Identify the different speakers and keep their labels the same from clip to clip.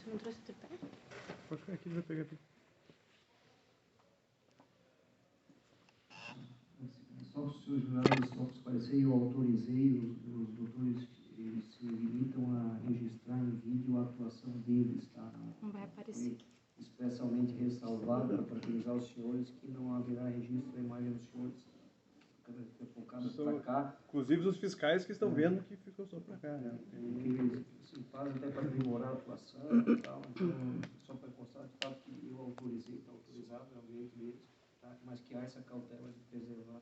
Speaker 1: Não trouxe de pé?
Speaker 2: Pode ficar aqui, vai pegar aqui.
Speaker 3: Só para os senhores jurados, só para esclarecer, eu autorizei, os doutores eles se limitam a registrar em vídeo a atuação deles, tá?
Speaker 1: Não vai aparecer.
Speaker 3: Especialmente ressalvado para tranquilizar os senhores que não haverá registro da imagem dos senhores. A câmera fica focada para cá.
Speaker 2: Inclusive os fiscais que estão vendo que ficou só para cá, né?
Speaker 3: Porque eles se fazem até para aprimorar a atuação e tal, então, só para constar de fato que eu autorizei, está autorizado, é o direito deles, tá? Mas que há essa cautela de preservar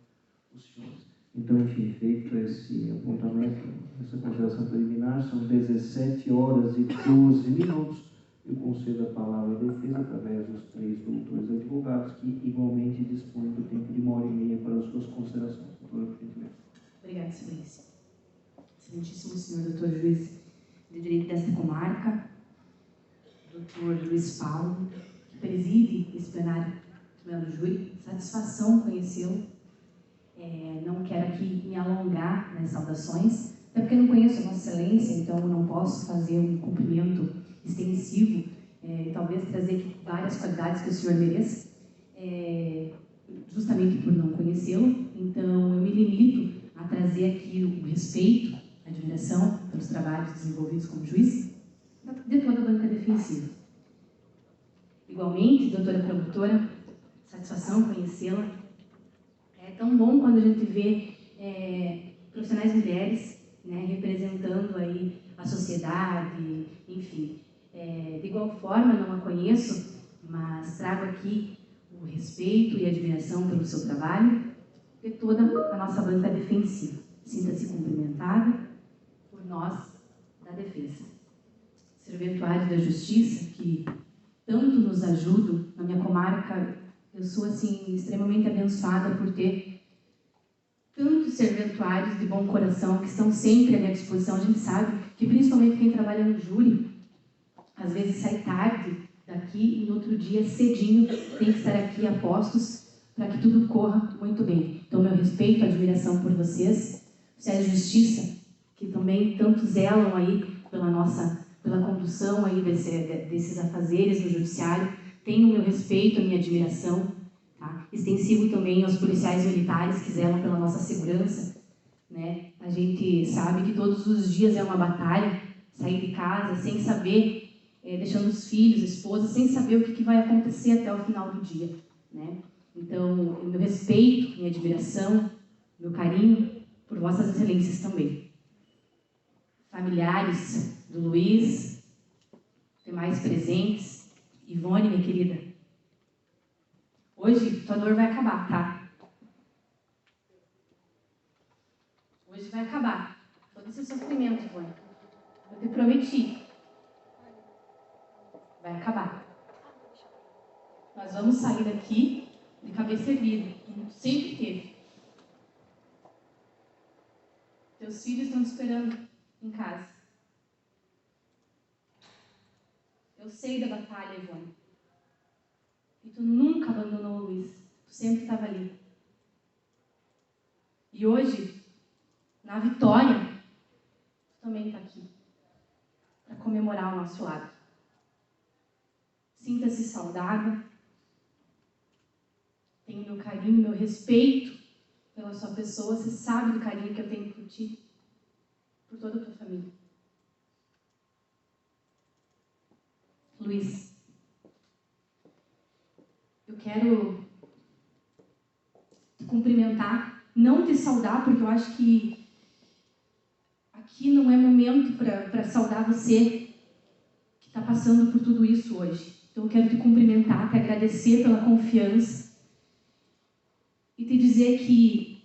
Speaker 3: os senhores. Então, enfim, feito esse apontamento, essa consideração preliminar, são 17 horas e 12 minutos. Eu concedo a palavra à defesa através dos 3 doutores advogados, que igualmente dispõem do tempo de 1h30 para as suas considerações. Doutora, por gentileza.
Speaker 4: Obrigada, Excelência. Excelentíssimo senhor doutor juiz de direito desta comarca, doutor Luiz Paulo, que preside esse plenário do júri, satisfação conhecê-lo. Não quero aqui me alongar nas saudações, até porque não conheço a Vossa Excelência, então não posso fazer um cumprimento extensivo, talvez trazer aqui várias qualidades que o senhor mereça, justamente por não conhecê-lo. Então eu me limito a trazer aqui o respeito, a admiração pelos trabalhos desenvolvidos como juiz de toda a banca defensiva. Igualmente, doutora promotora, satisfação conhecê-la. É tão bom quando a gente vê profissionais mulheres, né, representando aí a sociedade, enfim. De igual forma, não a conheço, mas trago aqui o respeito e a admiração pelo seu trabalho de toda a nossa banca defensiva. Sinta-se cumprimentada por nós da defesa. Serventuário da Justiça, que tanto nos ajudam na minha comarca. Eu sou, assim, extremamente abençoada por ter tantos serventuários de bom coração que estão sempre à minha disposição. A gente sabe que, principalmente quem trabalha no júri, às vezes sai tarde daqui e no outro dia, cedinho, tem que estar aqui a postos para que tudo corra muito bem. Então, meu respeito, admiração por vocês, oficiais de justiça, que também tanto zelam aí pela condução aí desses afazeres no judiciário. Tenho o meu respeito, a minha admiração, tá? Extensivo também aos policiais militares que zelam pela nossa segurança, né? A gente sabe que todos os dias é uma batalha, sair de casa sem saber, deixando os filhos, a esposa, sem saber o que vai acontecer até o final do dia, né? Então, meu respeito, minha admiração, meu carinho por vossas excelências também. Familiares do Luiz, demais presentes, Ivone, minha querida, hoje tua dor vai acabar, tá? Hoje vai acabar todo esse sofrimento, Ivone. Eu te prometi. Vai acabar. Nós vamos sair daqui de cabeça erguida, como sempre teve. Teus filhos estão te esperando em casa. Eu sei da batalha, Ivone. E tu nunca abandonou o Luiz. Tu sempre estava ali. E hoje, na vitória, tu também está aqui. Para comemorar o nosso lado. Sinta-se saudável. Tenho meu carinho, meu respeito pela sua pessoa. Você sabe do carinho que eu tenho por ti. Por toda a tua família. Luiz, eu quero te cumprimentar, não te saudar, porque eu acho que aqui não é momento para saudar você que está passando por tudo isso hoje. Então eu quero te cumprimentar, te agradecer pela confiança e te dizer que,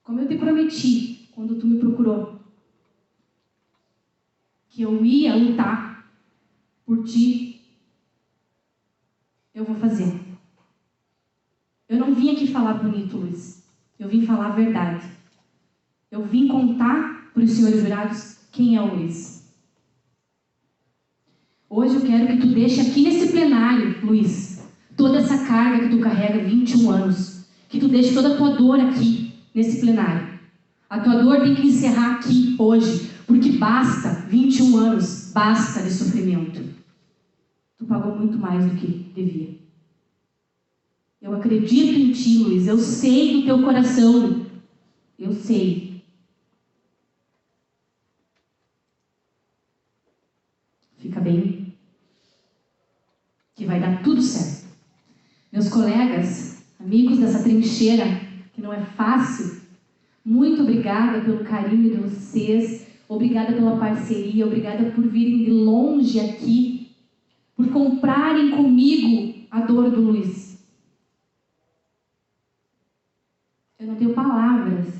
Speaker 4: como eu te prometi quando tu me procurou, que eu ia lutar por ti, eu vou fazer. Eu não vim aqui falar bonito, Luiz. Eu vim falar a verdade. Eu vim contar para os senhores jurados quem é o Luiz. Hoje eu quero que tu deixe aqui nesse plenário, Luiz, toda essa carga que tu carrega 21 anos. Que tu deixe toda a tua dor aqui, nesse plenário. A tua dor tem que encerrar aqui, hoje. porque basta 21 anos, basta de sofrimento. Tu pagou muito mais do que devia. Eu acredito em ti, Luiz, eu sei do teu coração, eu sei. Fica bem, que vai dar tudo certo. Meus colegas, amigos dessa trincheira, que não é fácil, muito obrigada pelo carinho de vocês, obrigada pela parceria, obrigada por virem de longe aqui, por comprarem comigo a dor do Luiz. Eu não tenho palavras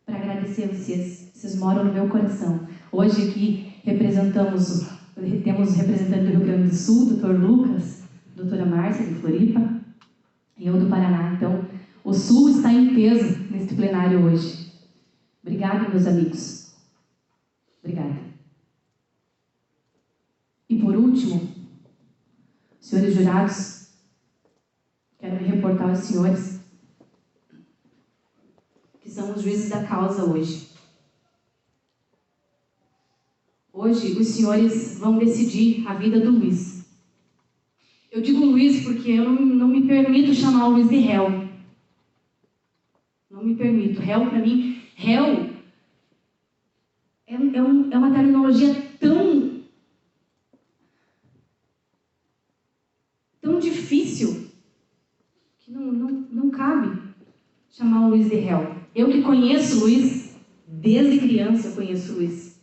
Speaker 4: para agradecer a vocês, vocês moram no meu coração. Hoje aqui temos o representante do Rio Grande do Sul, Dr. Lucas, doutora Márcia, de Floripa, e eu do Paraná. Então, o Sul está em peso neste plenário hoje. Obrigada, meus amigos. Obrigada. E por último, senhores jurados, quero me reportar aos senhores que são os juízes da causa hoje. Hoje, os senhores vão decidir a vida do Luiz. Eu digo Luiz porque eu não me permito chamar o Luiz de réu. Não me permito. Réu, para mim, réu é uma terminologia tão difícil que não cabe chamar o Luiz de réu. Eu que conheço o Luiz, desde criança eu conheço o Luiz.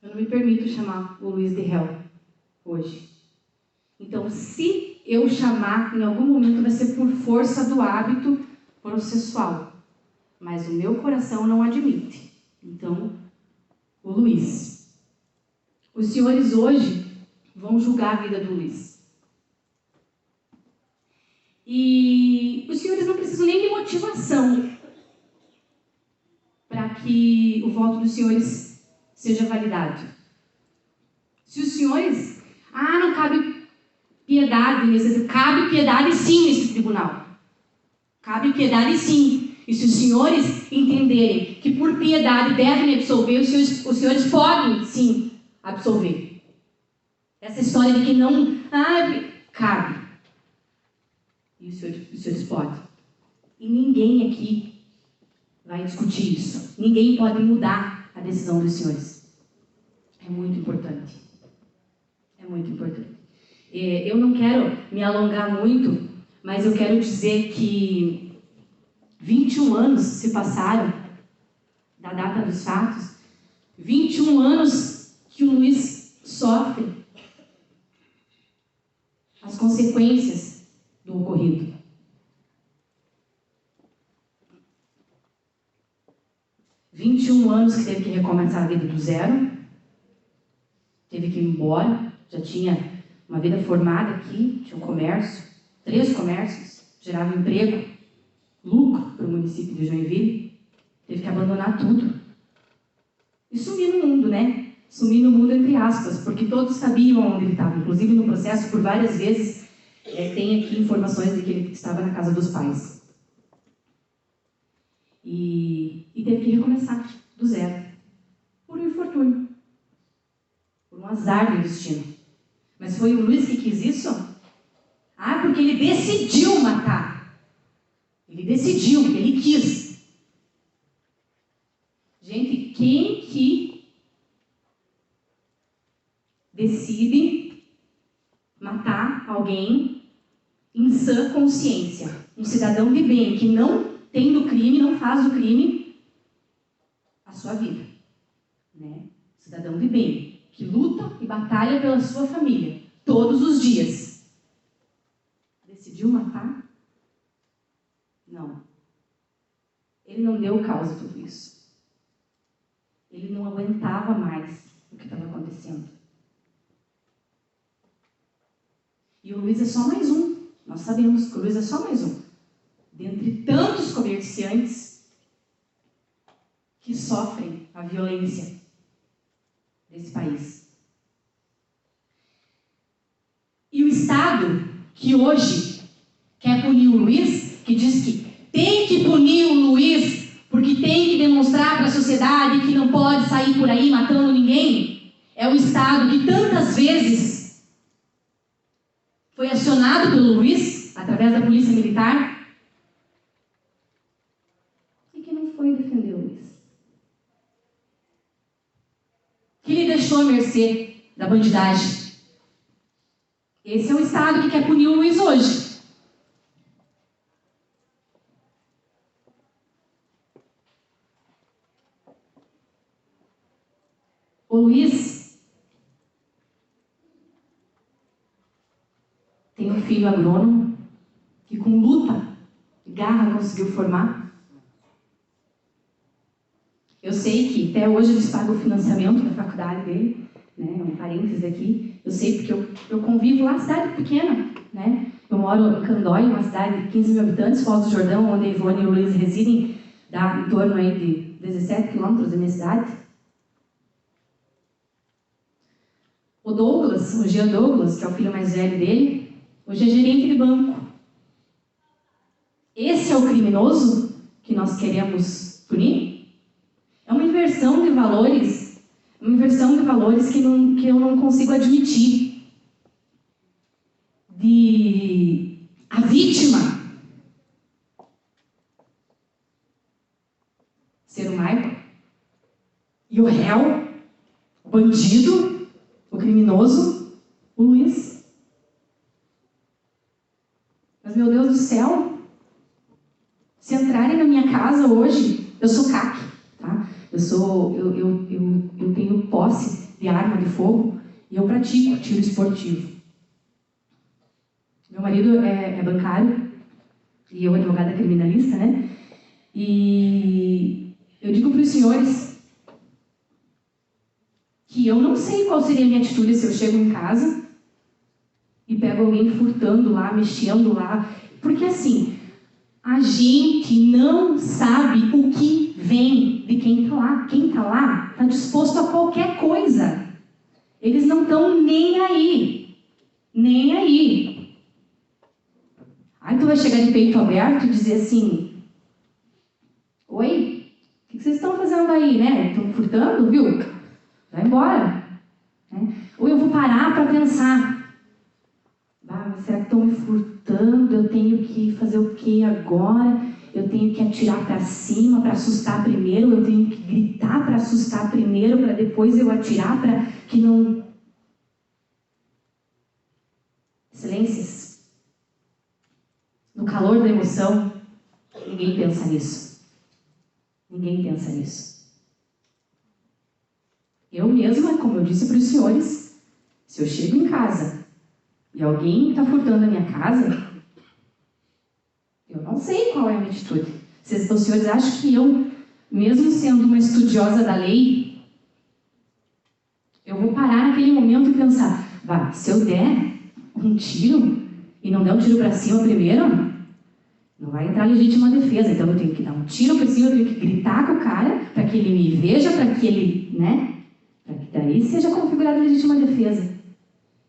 Speaker 4: Eu não me permito chamar o Luiz de réu hoje. Então, se eu chamar, em algum momento vai ser por força do hábito processual. Mas o meu coração não admite. Então, o Luiz. Os senhores hoje vão julgar a vida do Luiz. E os senhores não precisam nem de motivação para que o voto dos senhores seja validado. Se os senhores... não cabe piedade, cabe piedade sim nesse tribunal. Cabe piedade sim. E se os senhores entenderem que por piedade devem absolver, os senhores podem sim absolver. Essa história de que não... cabe. E os senhores podem. E ninguém aqui vai discutir isso. Ninguém pode mudar a decisão dos senhores. É muito importante. É muito importante. Eu não quero me alongar muito, mas eu quero dizer que 21 anos se passaram da data dos fatos, 21 anos que o Luiz sofre as consequências do ocorrido. Anos que teve que recomeçar a vida do zero, teve que ir embora, já tinha uma vida formada aqui, tinha um comércio, 3 comércios, gerava emprego, lucro para o município de Joinville, teve que abandonar tudo. E sumir no mundo, né? Sumir no mundo entre aspas, porque todos sabiam onde ele estava, inclusive no processo, por várias vezes, tem aqui informações de que ele estava na casa dos pais. E teve que recomeçar do zero, por um infortúnio, por um azar do destino. Mas foi o Luiz que quis isso? Porque ele decidiu matar. Ele decidiu, ele quis. Gente, quem que decide matar alguém em sã consciência? Um cidadão de bem que não tem do crime, não faz do crime a sua vida, né? Cidadão de bem, que luta e batalha pela sua família, todos os dias. Decidiu matar? Não. Ele não deu causa a tudo isso. Ele não aguentava mais o que estava acontecendo. E o Luiz é só mais um. Nós sabemos que o Luiz é só mais um. Dentre tantos comerciantes que sofrem a violência desse país. E o Estado, que hoje quer punir o Luiz, que diz que tem que punir o Luiz porque tem que demonstrar demonstrar para a sociedade que não pode sair por aí matando ninguém, é o Estado que tantas vezes foi acionado pelo Luiz, através da polícia militar, e que não foi defender o Luiz. Que lhe deixou à mercê da bandidagem. Esse é o Estado que quer punir o Luiz hoje. O Luiz tem um filho agrônomo que com luta e garra conseguiu formar. Eu sei que até hoje eles pagam o financiamento da faculdade dele, né? Um parênteses aqui. Eu sei porque eu convivo lá, cidade pequena, né? Eu moro em Candói, uma cidade de 15 mil habitantes, Foz do Jordão, onde a Ivone e o Luiz residem, dá em torno aí de 17 quilômetros da minha cidade. O Douglas, o Jean Douglas, que é o filho mais velho dele, hoje é gerente de banco. Esse é o criminoso que nós queremos punir? É uma inversão de valores, que eu não consigo admitir. A vítima ser o Michael e o réu, o bandido, o criminoso, o Luiz. Mas, meu Deus do céu, se entrarem na minha casa hoje, eu sou CAC, tá? Eu tenho posse de arma de fogo e eu pratico tiro esportivo. Meu marido é bancário e eu advogada criminalista, né? E eu digo para os senhores que eu não sei qual seria a minha atitude se eu chego em casa e pego alguém furtando lá, mexendo lá. Porque assim, a gente não sabe o que vem de quem está lá. Quem está lá está disposto a qualquer coisa. Eles não estão nem aí. Nem aí. Aí tu vai chegar de peito aberto e dizer assim: oi, o que vocês estão fazendo aí, né? Estão furtando, viu? Vai embora. Né? Ou eu vou parar para pensar: será que estão me furtando? Eu tenho que fazer o que agora? Eu tenho que atirar para cima para assustar primeiro? Eu tenho que gritar para assustar primeiro para depois eu atirar para que não... Excelências, no calor da emoção, ninguém pensa nisso. Ninguém pensa nisso. Eu mesma, como eu disse para os senhores, se eu chego em casa e alguém está furtando a minha casa, eu não sei qual é a minha atitude. Os senhores acham que eu, mesmo sendo uma estudiosa da lei, eu vou parar naquele momento e pensar: se eu der um tiro e não der um tiro para cima primeiro, não vai entrar legítima defesa. Então eu tenho que dar um tiro para cima, eu tenho que gritar com o cara para que ele me veja, para que ele, né? Para que daí seja configurada a legítima defesa.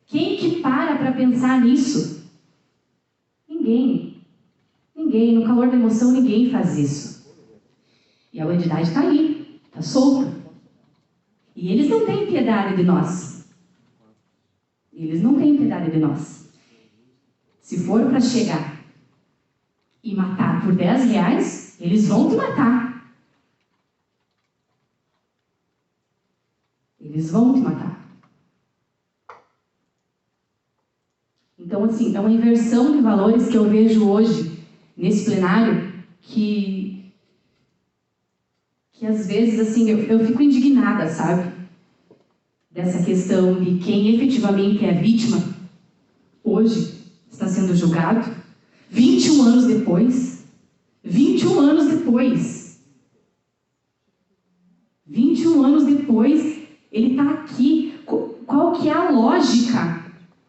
Speaker 4: Quem que para pensar nisso? Ninguém. Ninguém. No calor da emoção, ninguém faz isso. E a bandidagem está aí. Está solta. E eles não têm piedade de nós. Eles não têm piedade de nós. Se for para chegar e matar por 10 reais, eles vão te matar. Eles vão te matar. Então, assim, é uma inversão de valores que eu vejo hoje, nesse plenário, que às vezes, assim, eu fico indignada, sabe? Dessa questão de quem efetivamente é vítima, hoje, está sendo julgado, 21 anos depois. 21 anos depois. 21 anos depois, ele está aqui. Qual que é a lógica?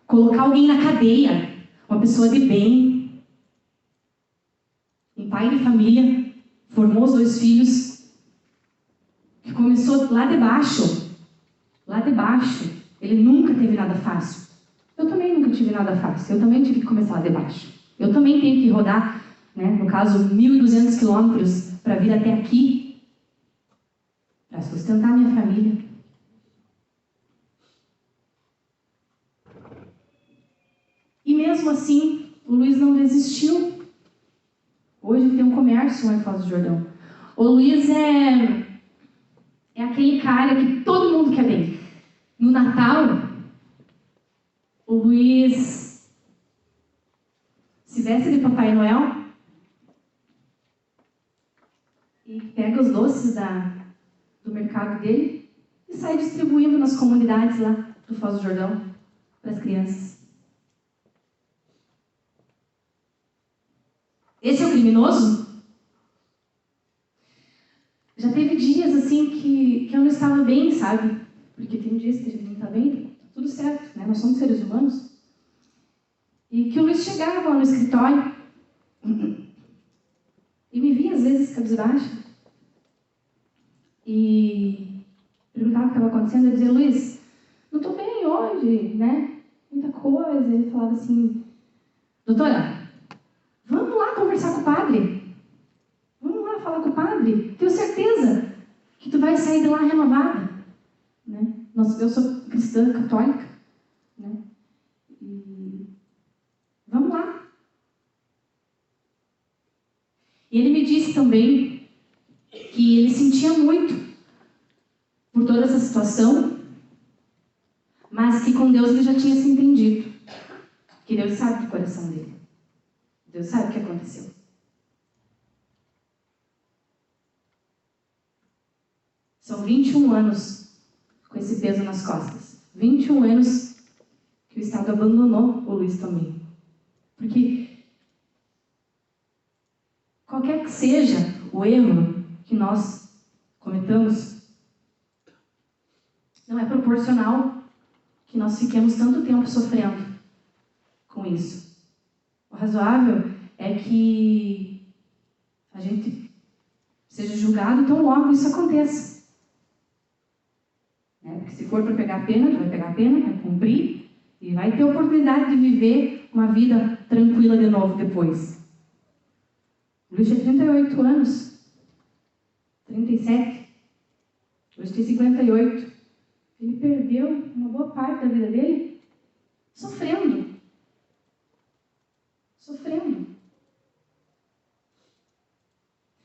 Speaker 4: Colocar alguém na cadeia, uma pessoa de bem, um pai de família, formou os 2 filhos, que começou lá de baixo. Lá de baixo. Ele nunca teve nada fácil. Eu também nunca tive nada fácil. Eu também tive que começar lá de baixo. Eu também tenho que rodar, né, no caso, 1.200 quilômetros para vir até aqui. sustentar minha família. E mesmo assim, o Luiz não desistiu. Hoje ele tem um comércio lá em Foz do Jordão. O Luiz é aquele cara que todo mundo quer bem. No Natal, o Luiz se veste de Papai Noel e pega os doces do mercado dele e sai distribuindo nas comunidades lá do Foz do Jordão para as crianças. Esse é o criminoso? Já teve dias assim que eu não estava bem, sabe? Porque tem dias que a gente não está bem, tá tudo certo, né? Nós somos seres humanos. E que o Luiz chegava lá no escritório e me via às vezes cabisbaixa e perguntava o que estava acontecendo. Eu dizia: Luiz, não estou bem hoje, né? Muita coisa. Ele falava assim: doutora, vamos lá conversar com o padre. Vamos lá falar com o padre. Tenho certeza que tu vai sair de lá renovada. Né? Eu sou cristã católica. Né? E vamos lá. E ele me disse também que ele sentia muito por toda essa situação, mas que com Deus ele já tinha se entendido. Que Deus sabe do coração dele. Deus sabe o que aconteceu. São 21 anos com esse peso nas costas. 21 anos que o Estado abandonou o Luiz também. Porque qualquer que seja o erro que nós cometamos, não é proporcional que nós fiquemos tanto tempo sofrendo com isso. O razoável é que a gente seja julgado tão logo isso aconteça. Porque se for para pegar pena, tu vai pegar pena, vai cumprir e vai ter oportunidade de viver uma vida tranquila de novo depois. O Luiz tinha 38 anos, 37, hoje tem 58. Ele perdeu uma boa parte da vida dele sofrendo.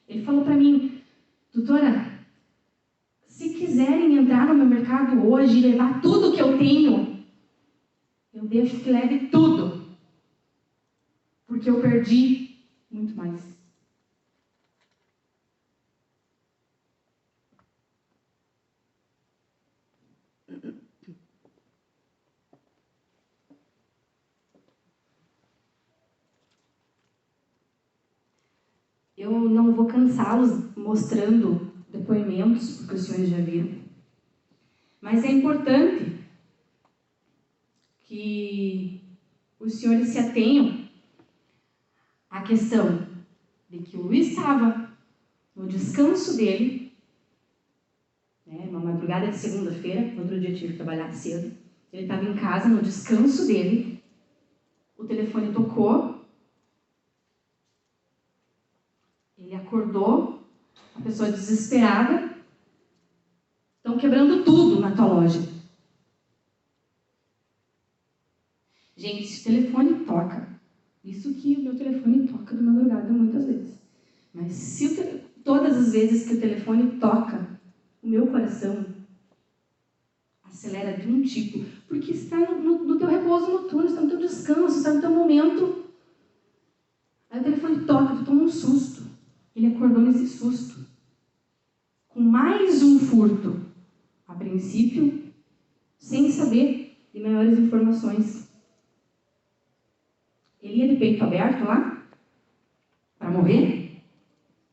Speaker 4: Ele falou para mim: doutora, se quiserem entrar no meu mercado hoje e levar tudo que eu tenho, eu deixo que leve tudo. Porque eu perdi muito mais. Eu não vou cansá-los mostrando depoimentos, porque os senhores já viram. Mas é importante que os senhores se atenham à questão de que o Luiz estava no descanso dele, né, uma madrugada de segunda-feira, outro dia eu tive que trabalhar cedo, ele estava em casa no descanso dele, o telefone tocou, ele acordou, a pessoa desesperada, estão quebrando tudo na tua loja. Gente, se o telefone toca, isso que o meu telefone toca de madrugada muitas vezes, mas se todas as vezes que o telefone toca, o meu coração acelera de um tipo, porque está no teu repouso noturno, está no teu descanso, está no teu momento. Aí o telefone toca, tu toma um susto. Ele acordou nesse susto, com mais um furto, a princípio, sem saber de maiores informações. Ele ia de peito aberto lá, para morrer?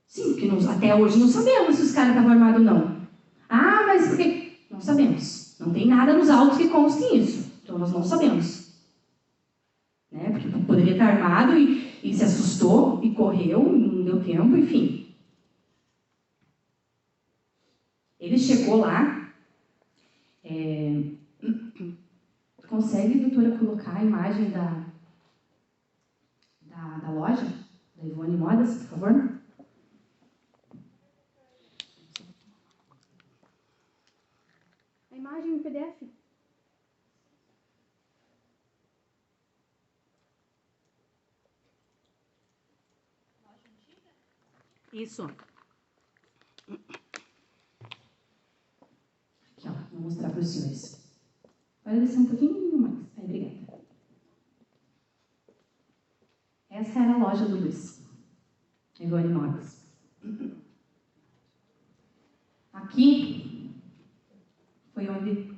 Speaker 4: Sim, porque até hoje não sabemos se os caras estavam armados ou não. Ah, mas por quê? Não sabemos. Não tem nada nos autos que constem isso. Então nós não sabemos. Né? Porque poderia estar armado e se assustou e correu, não deu tempo, enfim. Ele chegou lá. Consegue, doutora, colocar a imagem da loja, da Ivone Modas, por favor? imagem em PDF. Isso. Aqui, ó, vou mostrar para os senhores. Pode descer um pouquinho mais. Aí, obrigada. Essa era a loja do Luiz. Ivone Móveis. Aqui foi onde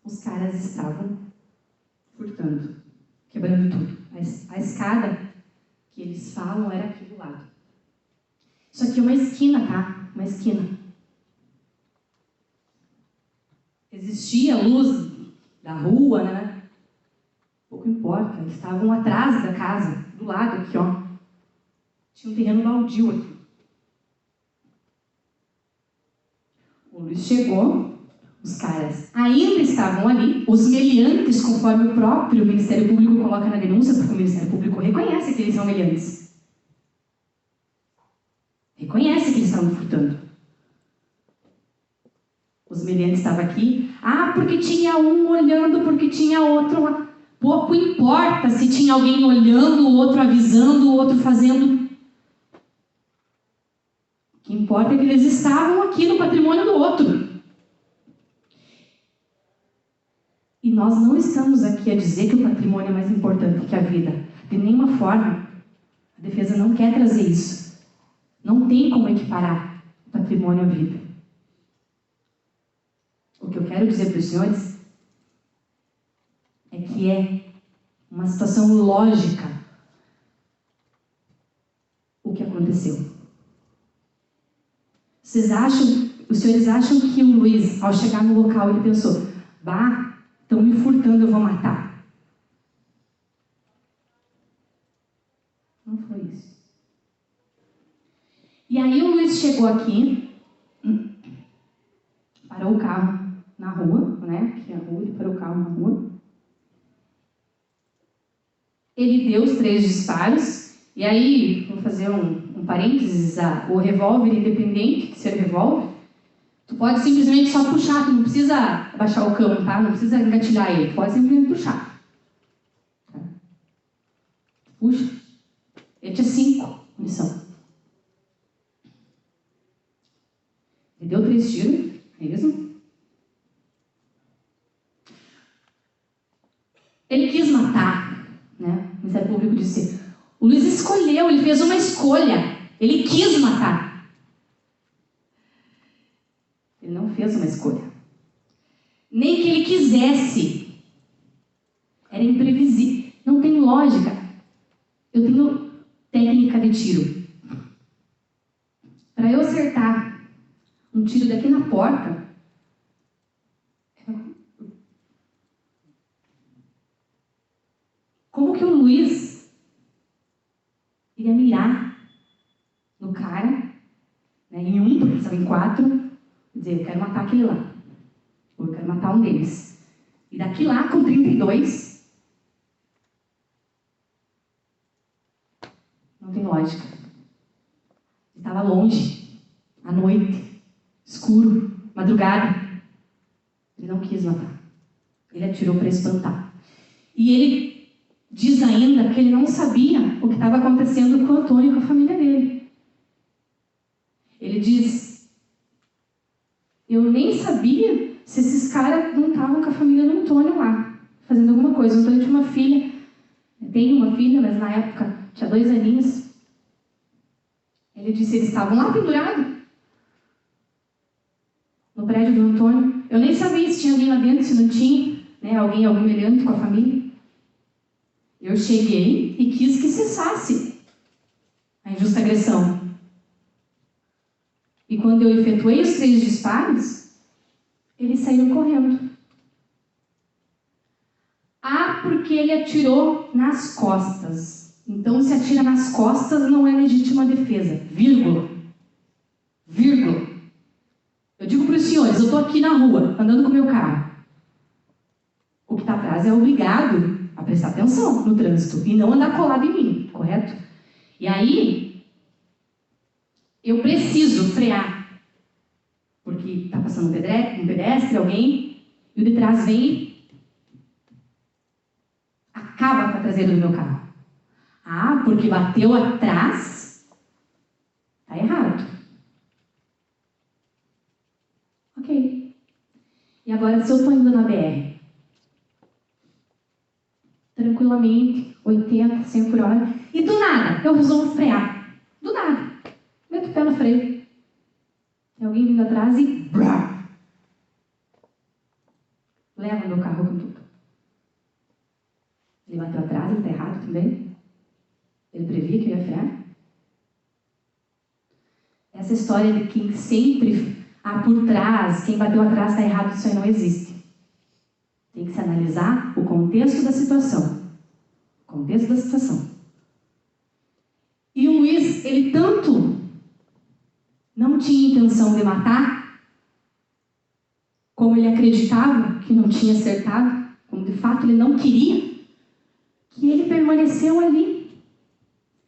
Speaker 4: os caras estavam furtando, quebrando tudo. A escada que eles falam era aqui do lado. Isso aqui é uma esquina, tá? Uma esquina. Existia luz da rua, né? Pouco importa. Eles estavam atrás da casa, do lado aqui, ó. Tinha um terreno baldio aqui. O Luiz chegou, os caras ainda estavam ali, os meliantes, conforme o próprio Ministério Público coloca na denúncia, porque o Ministério Público reconhece que eles são meliantes. Reconhece que eles estavam furtando. Os meliantes estavam aqui. Ah, porque tinha um olhando, porque tinha outro lá. Pouco importa se tinha alguém olhando, o outro avisando, o outro fazendo. O que importa é que eles estavam aqui no patrimônio do outro. E nós não estamos aqui a dizer que o patrimônio é mais importante que a vida. De nenhuma forma. A defesa não quer trazer isso. Não tem como equiparar o patrimônio à vida. O que eu quero dizer para os senhores é que é uma situação lógica o que aconteceu. Os senhores acham que o Luiz, ao chegar no local, ele pensou: bah, estão me furtando, eu vou matar. Não foi isso. E aí o Luiz chegou aqui, parou o carro na rua, né? Aqui é a rua, ele parou o carro na rua. Ele deu os 3 disparos, e aí, vou fazer um parênteses, o revólver independente, que ser revólver, tu pode simplesmente só puxar, tu não precisa abaixar o cano, tá? Não precisa engatilhar ele, pode simplesmente puxar. Tá? Puxa. Ele tinha 5 munição. Ele deu 3 tiros, é isso? Ele quis matar, né? O Ministério Público disse: o Luiz escolheu, ele fez uma escolha, ele quis matar. Ele não fez uma escolha. Nem que ele quisesse. Era imprevisível. Não tem lógica. Eu tenho técnica de tiro. Para eu acertar um tiro daqui na porta, como que o Luiz iria mirar no cara, né, em um, porque estava em 4, dizer: eu quero matar aquele lá, ou eu quero matar um deles. E daqui lá, com 32, não tem lógica. Ele estava longe, à noite, escuro, madrugada. Ele não quis matar. Ele atirou para espantar. E ele diz ainda que ele não sabia o que estava acontecendo com o Antônio e com a família dele. Ele diz: eu nem sabia se esses caras não estavam com a família do Antônio lá, fazendo alguma coisa. O Antônio tinha uma filha, tem uma filha, mas na época tinha 2 aninhos. Ele disse: eles estavam lá pendurados no prédio do Antônio. Eu nem sabia se tinha alguém lá dentro, se não tinha, né, alguém meliante com a família. Eu cheguei e quis que cessasse a injusta agressão. E quando eu efetuei os 3 disparos, eles saíram correndo. Ah, porque ele atirou nas costas. Então, se atira nas costas, não é legítima defesa. Vírgula. Vírgula. Eu digo para os senhores, eu estou aqui na rua, andando com o meu carro. O que está atrás é obrigado a prestar atenção no trânsito e não andar colado em mim, correto? E aí, eu preciso frear, porque está passando um pedestre, alguém, E o de trás vem e acaba com a traseira do meu carro. Ah, porque bateu atrás? Tá errado. Ok. E agora, se eu estou indo na BR, tranquilamente, 80, 100 por hora, e do nada, eu resolvo frear. Do nada. Meto o pé no freio. Tem alguém vindo atrás e... brá, leva meu carro com tudo. Ele bateu atrás, ele está errado também. Ele previa que eu ia frear. Essa história de que sempre por trás, quem bateu atrás está errado, isso aí não existe. Tem que se analisar o contexto da situação. O contexto da situação. E o Luiz, ele tanto não tinha intenção de matar, como ele acreditava que não tinha acertado, como de fato ele não queria, que ele permaneceu ali.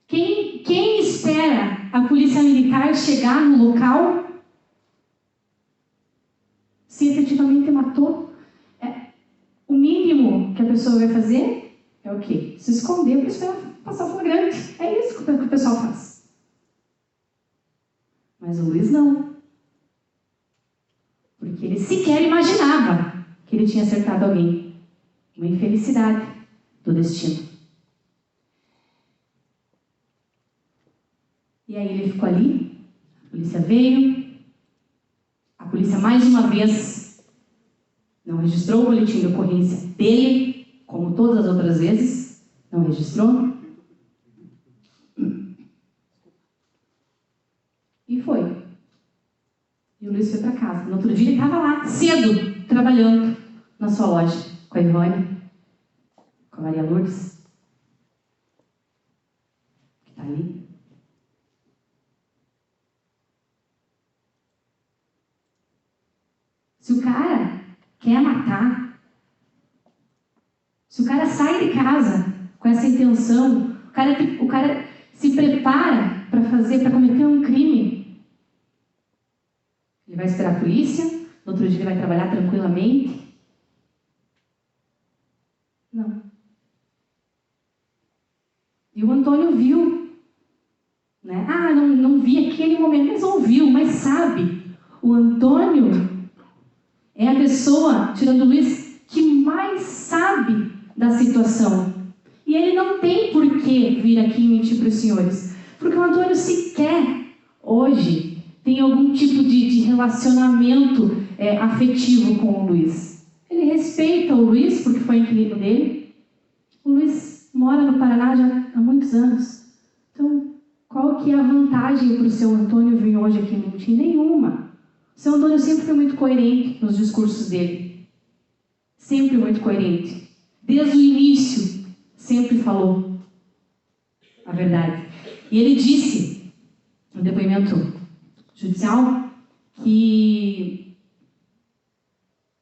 Speaker 4: Quem espera a polícia militar chegar no local se efetivamente matou? O mínimo que a pessoa vai fazer é o quê? Se esconder para esperar passar o flagrante. É isso que o pessoal faz. Mas o Luiz não. Porque ele sequer imaginava que ele tinha acertado alguém. Uma infelicidade do destino. E aí ele ficou ali, a polícia veio, a polícia mais uma vez não registrou o boletim de ocorrência dele, como todas as outras vezes, não registrou. E foi. E o Luiz foi para casa. No outro dia ele estava lá, cedo, trabalhando na sua loja, com a Ivone, com a Maria Lourdes, que está ali. Se o cara quer matar, se o cara sai de casa com essa intenção, o cara se prepara para cometer um crime, ele vai esperar a polícia, no outro dia ele vai trabalhar tranquilamente? Não. E o Antônio viu, né? Não vi aquele momento, mas ouviu, mas sabe, o Antônio é a pessoa, tirando o Luiz, que mais sabe da situação. E ele não tem por que vir aqui mentir para os senhores. Porque o Antônio sequer, hoje, tem algum tipo de relacionamento afetivo com o Luiz. Ele respeita o Luiz, porque foi inquilino dele. O Luiz mora no Paraná já há muitos anos. Então, qual que é a vantagem para o seu Antônio vir hoje aqui mentir? Nenhuma. O seu Antônio sempre foi muito coerente nos discursos dele. Sempre muito coerente. Desde o início, sempre falou a verdade. E ele disse, no depoimento judicial, que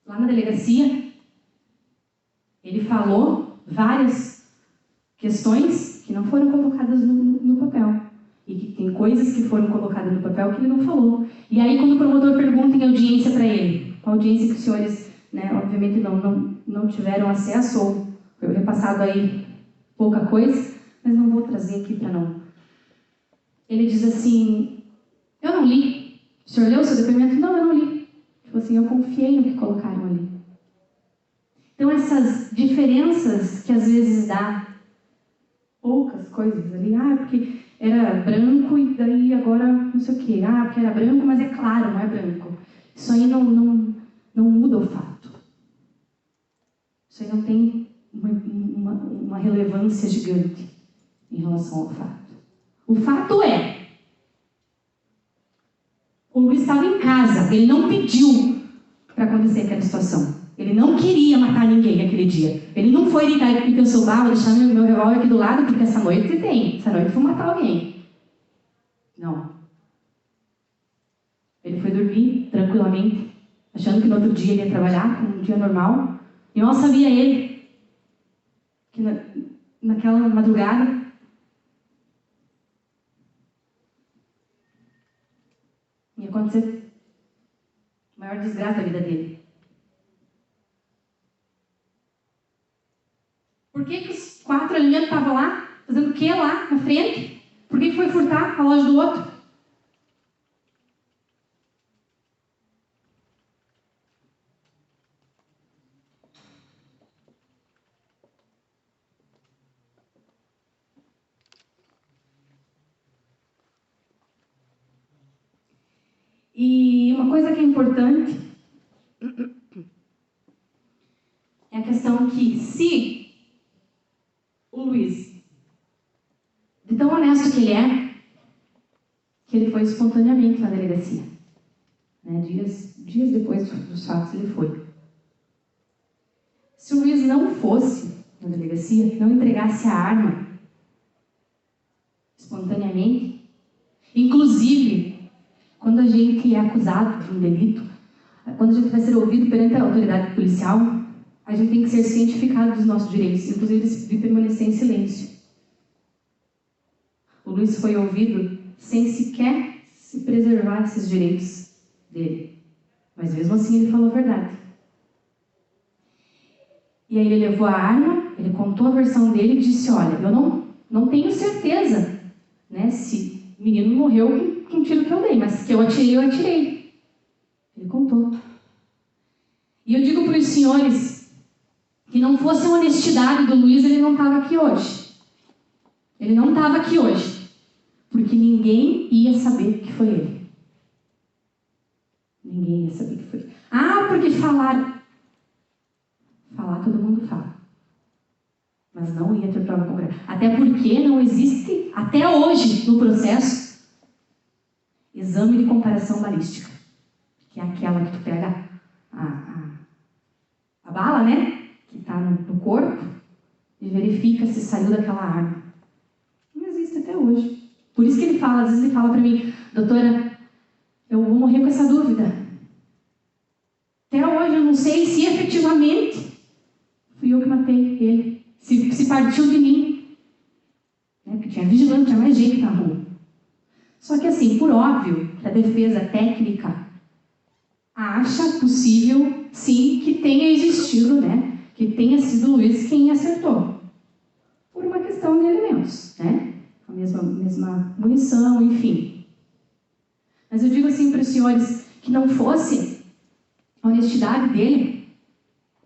Speaker 4: lá na delegacia, ele falou várias questões que não foram colocadas no papel. E que tem coisas que foram colocadas no papel que ele não falou. E aí, quando o promotor pergunta em audiência para ele, a audiência que os senhores, né, obviamente não tiveram acesso, ou foi repassado aí pouca coisa, mas não vou trazer aqui para não. Ele diz assim, eu não li. O senhor leu o seu depoimento? Não, eu não li. Tipo assim, eu confiei no que colocaram ali. Então, essas diferenças que às vezes dá, poucas coisas ali, porque era branco e daí agora não sei o quê. Porque era branco, mas é claro, não é branco. Isso aí não muda o fato. Isso aí não tem uma relevância gigante em relação ao fato. O fato é, o Luiz estava em casa, ele não pediu para acontecer aquela situação. Ele não queria matar ninguém aquele dia. Ele não foi deitar e pensou, vou deixar meu revólver aqui do lado, porque essa noite tem. Essa noite eu vou matar alguém. Não. Ele foi dormir tranquilamente, achando que no outro dia ele ia trabalhar, como um dia normal. E mal sabia ele que naquela madrugada ia acontecer a maior desgraça da vida dele. Por que os 4 alimentos estavam lá? Fazendo o que lá na frente? Por que foi furtar a loja do outro? E uma coisa que é importante é a questão que, se o Luiz, de tão honesto que ele foi espontaneamente na delegacia, né? Dias depois dos fatos ele foi. Se o Luiz não fosse na delegacia, não entregasse a arma espontaneamente, inclusive, quando a gente é acusado de um delito, quando a gente vai ser ouvido perante a autoridade policial, a gente tem que ser cientificado dos nossos direitos, inclusive de permanecer em silêncio. O Luiz foi ouvido sem sequer se preservar esses direitos dele. Mas mesmo assim ele falou a verdade. E aí ele levou a arma, ele contou a versão dele e disse, olha, eu não tenho certeza, né, se o menino morreu com o tiro que eu dei, mas que eu atirei. Ele contou. E eu digo para os senhores que não fosse a honestidade do Luiz, ele não estava aqui hoje. Ele não estava aqui hoje. Porque ninguém ia saber que foi ele. Ninguém ia saber que foi ele. Ah, porque falaram. Falar todo mundo fala. Mas não ia ter prova concreta. Até porque não existe, até hoje, no processo, exame de comparação balística. Que é aquela que tu pega a bala, né? Que está no corpo e verifica se saiu daquela arma. Não existe até hoje. Por isso que ele fala, às vezes ele fala para mim, doutora, eu vou morrer com essa dúvida. Até hoje eu não sei se efetivamente fui eu que matei ele. Se partiu de mim. Né? Porque tinha vigilante, tinha mais gente na rua. Só que assim, por óbvio, que a defesa técnica acha possível, sim, que tenha existido, né? Que tenha sido o Luiz quem acertou. Por uma questão de elementos, né? A mesma munição, enfim. Mas eu digo assim para os senhores, que não fosse a honestidade dele,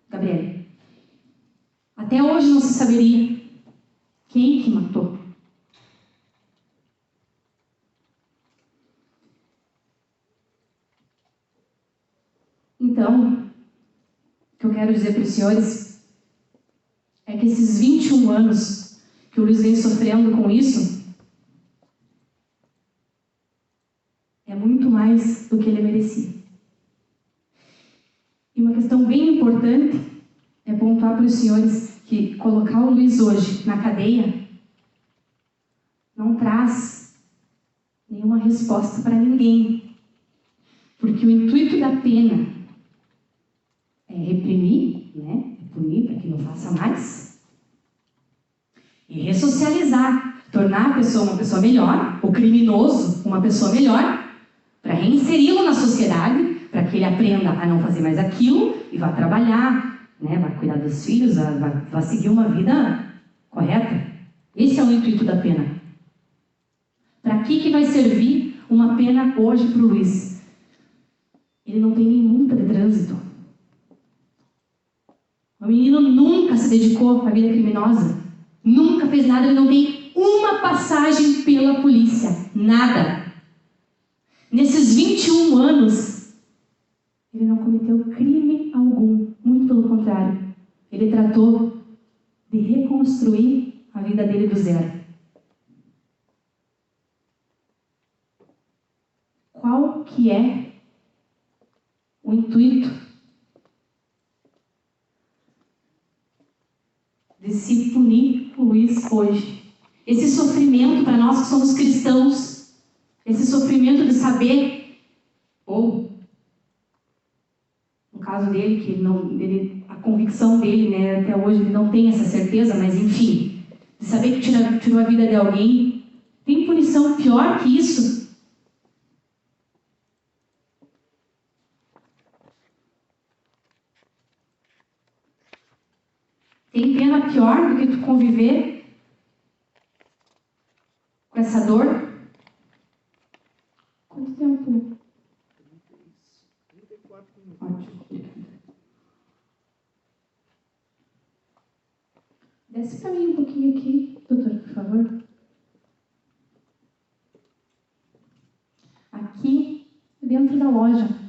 Speaker 4: Gabriel, até hoje não se saberia quem que matou. Então, o que eu quero dizer para os senhores é que esses 21 anos que o Luiz vem sofrendo com isso é muito mais do que ele merecia. E uma questão bem importante é pontuar para os senhores que colocar o Luiz hoje na cadeia não traz nenhuma resposta para ninguém. Porque o intuito da pena é reprimir, né? Punir para que não faça mais. E ressocializar, tornar a pessoa uma pessoa melhor, o criminoso uma pessoa melhor, para reinseri-lo na sociedade, para que ele aprenda a não fazer mais aquilo e vá trabalhar, né? Vai cuidar dos filhos, vai seguir uma vida correta. Esse é o intuito da pena. Para que vai servir uma pena hoje para o Luiz? Ele não tem nem multa de trânsito. O menino nunca se dedicou à vida criminosa. Nunca fez nada, ele não tem uma passagem pela polícia. Nada. Nesses 21 anos, ele não cometeu crime algum. Muito pelo contrário. Ele tratou de reconstruir a vida dele do zero. Qual que é o intuito de se punir o Luiz hoje? Esse sofrimento para nós que somos cristãos, esse sofrimento de saber, ou no caso dele, que a convicção dele, né, até hoje ele não tem essa certeza, mas enfim, de saber que tirou a vida de alguém, tem punição pior que isso? Tem pena pior do que tu conviver com essa dor? Quanto tempo?
Speaker 2: 34 minutos.
Speaker 4: Ótimo. Desce para mim um pouquinho aqui, doutor, por favor. Aqui, dentro da loja.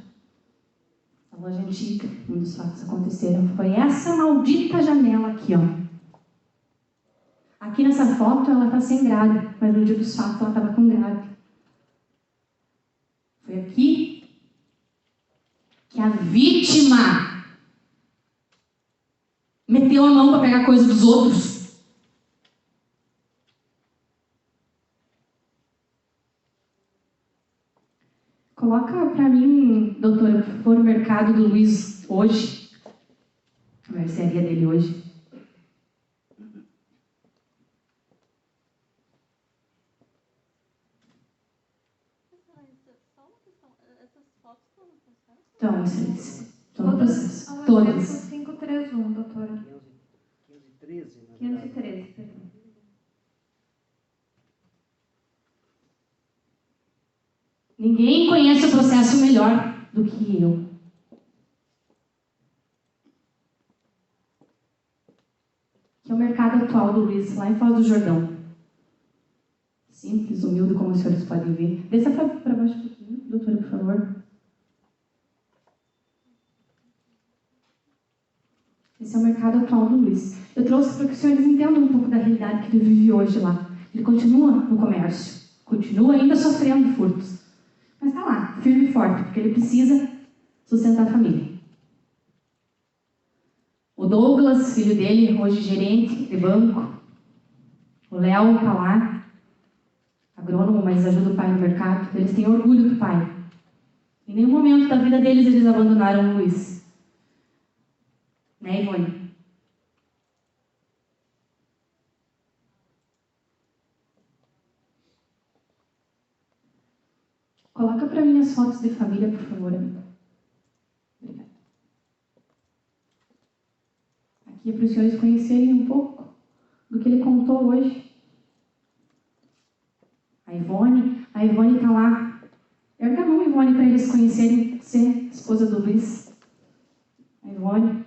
Speaker 4: A loja antiga, um dos fatos aconteceram. Foi essa maldita janela aqui, ó. Aqui nessa foto ela tá sem grade, mas no dia dos fatos ela estava com grade. Foi aqui que a vítima meteu a mão para pegar coisa dos outros. Coloca para mim, doutora, por favor, o mercado do Luiz hoje. A mercearia dele hoje. Então, excelência. Estão no processo. Todas.
Speaker 1: 531, doutora.
Speaker 3: 513, né?
Speaker 1: 513, perdão.
Speaker 4: Ninguém conhece o processo melhor do que eu. Que é o mercado atual do Luiz, lá em Foz do Jordão. Simples, humilde, como os senhores podem ver. Desça para baixo um pouquinho, doutora, por favor. Esse é o mercado atual do Luiz. Eu trouxe para que os senhores entendam um pouco da realidade que ele vive hoje lá. Ele continua no comércio, continua ainda sofrendo furtos. Mas está lá, firme e forte, porque ele precisa sustentar a família. O Douglas, filho dele, hoje gerente de banco. O Léo está lá, agrônomo, mas ajuda o pai no mercado. Eles têm orgulho do pai. Em nenhum momento da vida deles eles abandonaram o Luiz. Né, Ivone? Coloca para mim as fotos de família, por favor, amigo. Obrigada. Aqui é para os senhores conhecerem um pouco do que ele contou hoje. A Ivone está lá. Erga a mão, Ivone, para eles conhecerem você, esposa do Luiz. A Ivone.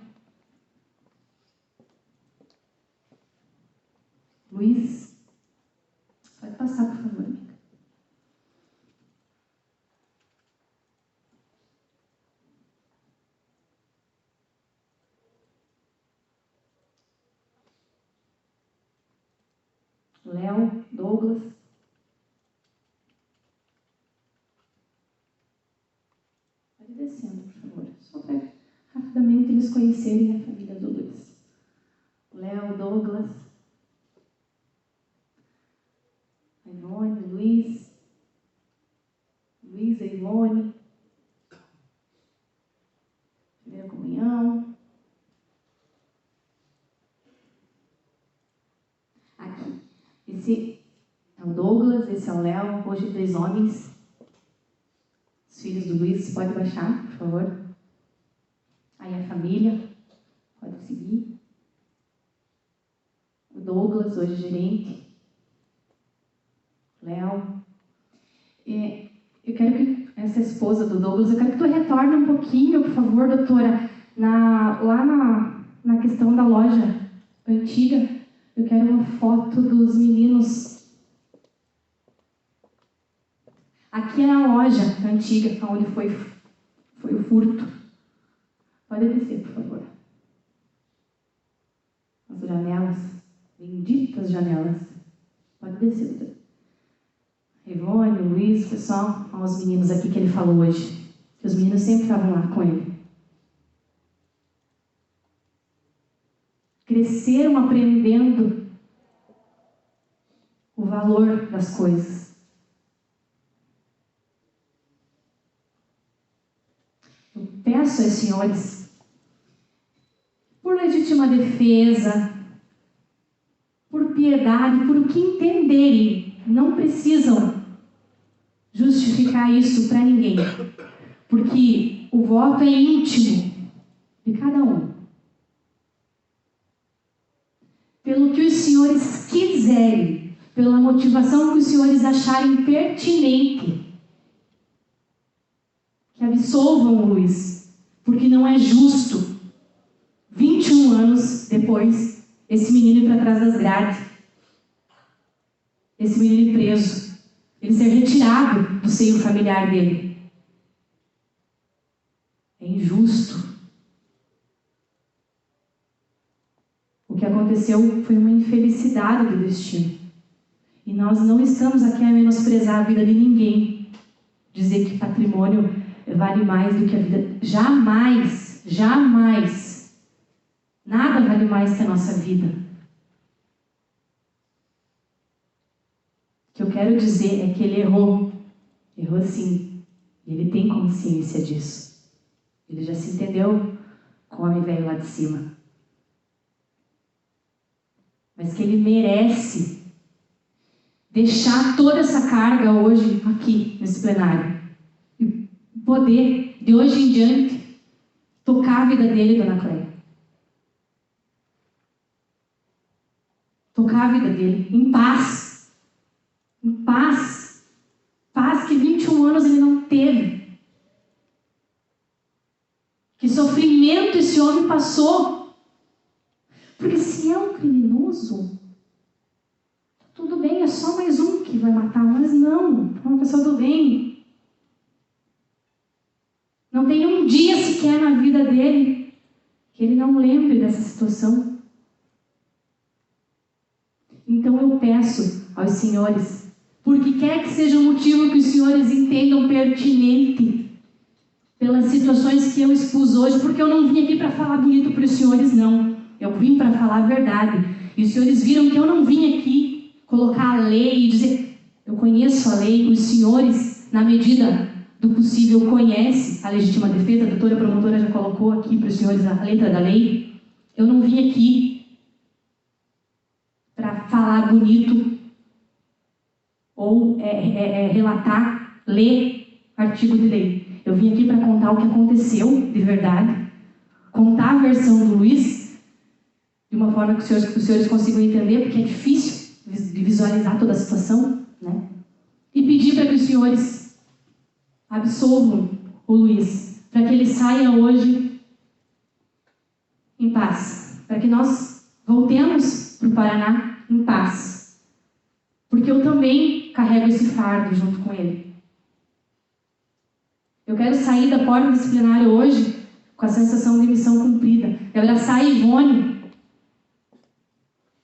Speaker 4: Luiz. Pode passar, por favor, amiga. Léo, Douglas. Pode ir descendo, por favor. Só para rapidamente eles conhecerem a família do Luiz. Léo, Douglas. A Ivone, Luiz. Luiz, a Ivone. Primeira comunhão. Aqui. Esse é o Douglas, esse é o Léo, hoje 2 homens. Os filhos do Luiz, pode baixar, por favor. Aí a família, pode seguir. O Douglas, hoje gerente. Léo. Eu quero que essa esposa do Douglas, eu quero que tu retorne um pouquinho, por favor, doutora, lá na questão da loja antiga. Eu quero uma foto dos meninos. Aqui é na loja antiga, onde foi o furto. Pode descer, por favor. As janelas, benditas janelas. Pode descer, doutora. Ivone, Luiz, pessoal, olha os meninos aqui que ele falou hoje. Que os meninos sempre estavam lá com ele. Cresceram aprendendo o valor das coisas. Eu peço aos senhores, por legítima defesa, por piedade, por o que entenderem, não precisam justificar isso para ninguém, porque o voto é íntimo de cada um. pelo que os senhores quiserem, pela motivação que os senhores acharem pertinente, que absolvam o Luiz, porque não é justo, 21 anos depois, esse menino ir para trás das grades, esse menino ir preso, ele ser retirado do seio familiar dele. É injusto. O que aconteceu foi uma infelicidade do destino. E nós não estamos aqui a menosprezar a vida de ninguém. Dizer que patrimônio vale mais do que a vida. Jamais, jamais. Nada vale mais que a nossa vida. O que eu quero dizer é que ele errou. Errou sim. E ele tem consciência disso. Ele já se entendeu com o homem velho lá de cima. Mas que ele merece deixar toda essa carga hoje aqui, nesse plenário. E poder, de hoje em diante, tocar a vida dele, Dona Cléia. Tocar a vida dele em paz. Em paz. Paz que 21 anos ele não teve. Que sofrimento esse homem passou. Porque se é um criminoso, tudo bem, é só mais um que vai matar, mas não, é uma pessoa do bem. Não tem um dia sequer na vida dele que ele não lembre dessa situação. Então eu peço aos senhores, porque quer que seja o motivo que os senhores entendam pertinente, pelas situações que eu expus hoje, porque eu não vim aqui para falar bonito para os senhores, não. Eu vim para falar a verdade. E os senhores viram que eu não vim aqui colocar a lei e dizer, eu conheço a lei, os senhores, na medida do possível, conhecem a legítima defesa, a doutora promotora já colocou aqui para os senhores a letra da lei. Eu não vim aqui para falar bonito ou relatar, ler artigo de lei. Eu vim aqui para contar o que aconteceu de verdade, contar a versão do Luiz de uma forma que os senhores consigam entender, porque é difícil de visualizar toda a situação, né? E pedir para que os senhores absolvam o Luiz, para que ele saia hoje em paz, para que nós voltemos para o Paraná em paz, porque eu também carrego esse fardo junto com ele. Eu quero sair da porta disciplinária hoje com a sensação de missão cumprida, de abraçar a Ivone,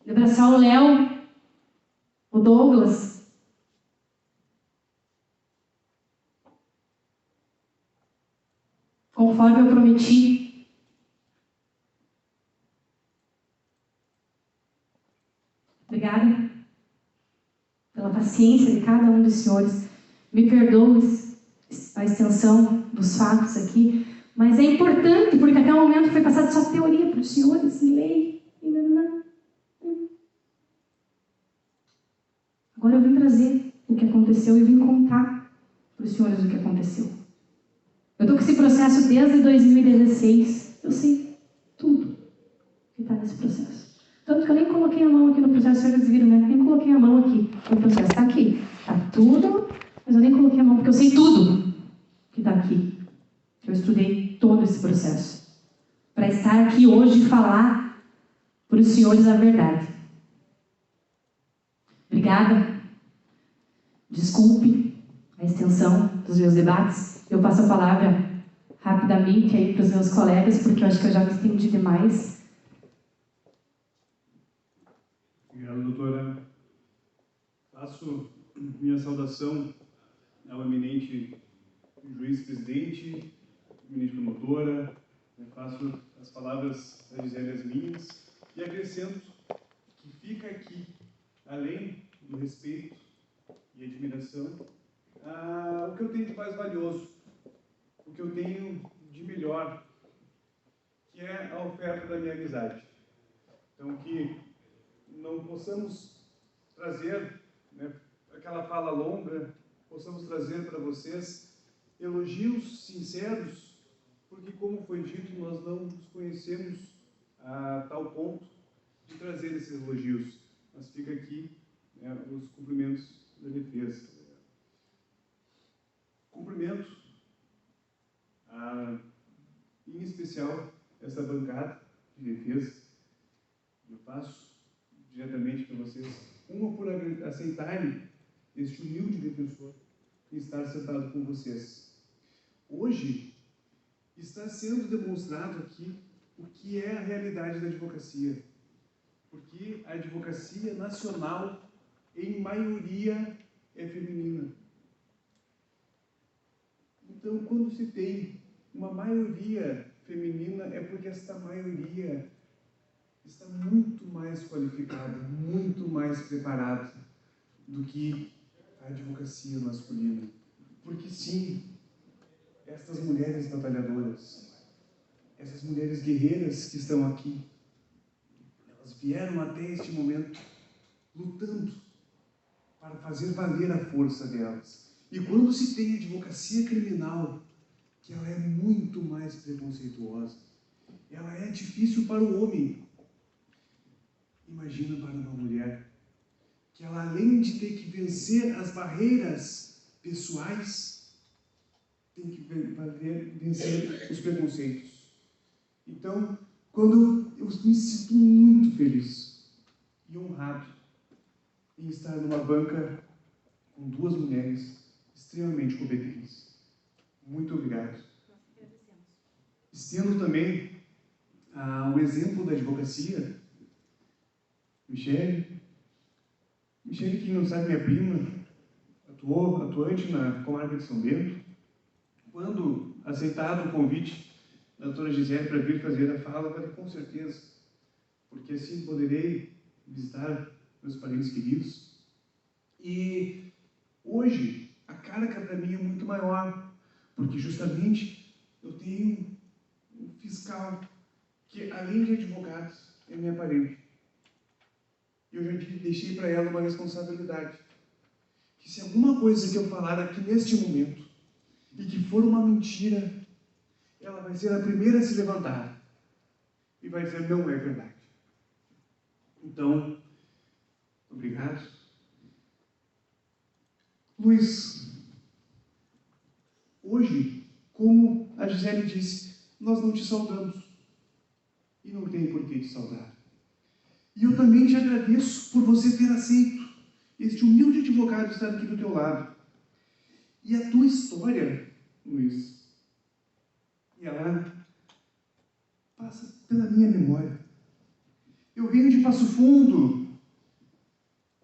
Speaker 4: de abraçar o Léo, o Douglas, conforme eu prometi. Obrigada pela paciência de cada um dos senhores. Me perdoe a extensão dos fatos aqui, mas é importante, porque até o momento foi passada só teoria para os senhores, e lei, e não. Agora eu vim trazer o que aconteceu e vim contar para os senhores o que aconteceu. Eu estou com esse processo desde 2016. Eu sei tudo que está nesse processo. Tanto que eu nem coloquei a mão aqui no processo, os senhores viram, né? Nem coloquei a mão aqui no processo. Está aqui. Está tudo, mas eu nem coloquei a mão, porque eu sei tudo que está aqui. Eu estudei todo esse processo. Para estar aqui hoje e falar para os senhores a verdade. Obrigada. Desculpe a extensão dos meus debates. Eu passo a palavra rapidamente aí para os meus colegas, porque eu acho que eu já me estendi demais.
Speaker 2: Obrigado, doutora. Faço minha saudação ao eminente juiz-presidente, eminente promotora. Faço as palavras a dizer as minhas e acrescento que fica aqui, além do respeito e admiração, o que eu tenho de mais valioso, o que eu tenho de melhor, que é a oferta da minha amizade. Então, que não possamos trazer, né, aquela fala longa, possamos trazer para vocês elogios sinceros, porque, como foi dito, nós não nos conhecemos a tal ponto de trazer esses elogios, mas fica aqui, né, os cumprimentos da defesa. Cumprimento, em especial, essa bancada de defesa. Eu faço diretamente para vocês, uma por aceitarem este humilde defensor e estar sentado com vocês. Hoje está sendo demonstrado aqui o que é a realidade da advocacia, porque a advocacia nacional, em maioria, é feminina. Então, quando se tem uma maioria feminina, é porque esta maioria está muito mais qualificada, muito mais preparada do que a advocacia masculina. Porque sim, estas mulheres batalhadoras, essas mulheres guerreiras que estão aqui, elas vieram até este momento lutando para fazer valer a força delas. E quando se tem advocacia criminal, que ela é muito mais preconceituosa, ela é difícil para o homem. Imagina para uma mulher, que ela, além de ter que vencer as barreiras pessoais, tem que vencer os preconceitos. Então, quando eu me sinto muito feliz e honrado em estar numa banca com duas mulheres extremamente competentes. Muito obrigado. Estendo também o exemplo da advocacia. Michele, quem não sabe, minha prima, atuante na comarca de São Bento. Quando aceitado o convite da doutora Gisele para vir fazer a fala, eu falei, com certeza, porque assim poderei visitar meus parentes queridos. E hoje, a carga para mim é muito maior, porque justamente eu tenho um fiscal que, além de advogado, é minha parente. Eu já deixei para ela uma responsabilidade, que se alguma coisa que eu falar aqui neste momento, e que for uma mentira, ela vai ser a primeira a se levantar e vai dizer, não é verdade. Então, obrigado. Luiz, hoje, como a Gisele disse, nós não te saudamos. E não tem por que te saudar. E eu também te agradeço por você ter aceito este humilde advogado estar aqui do teu lado. E a tua história, Luiz, e ela passa pela minha memória. Eu venho de Passo Fundo,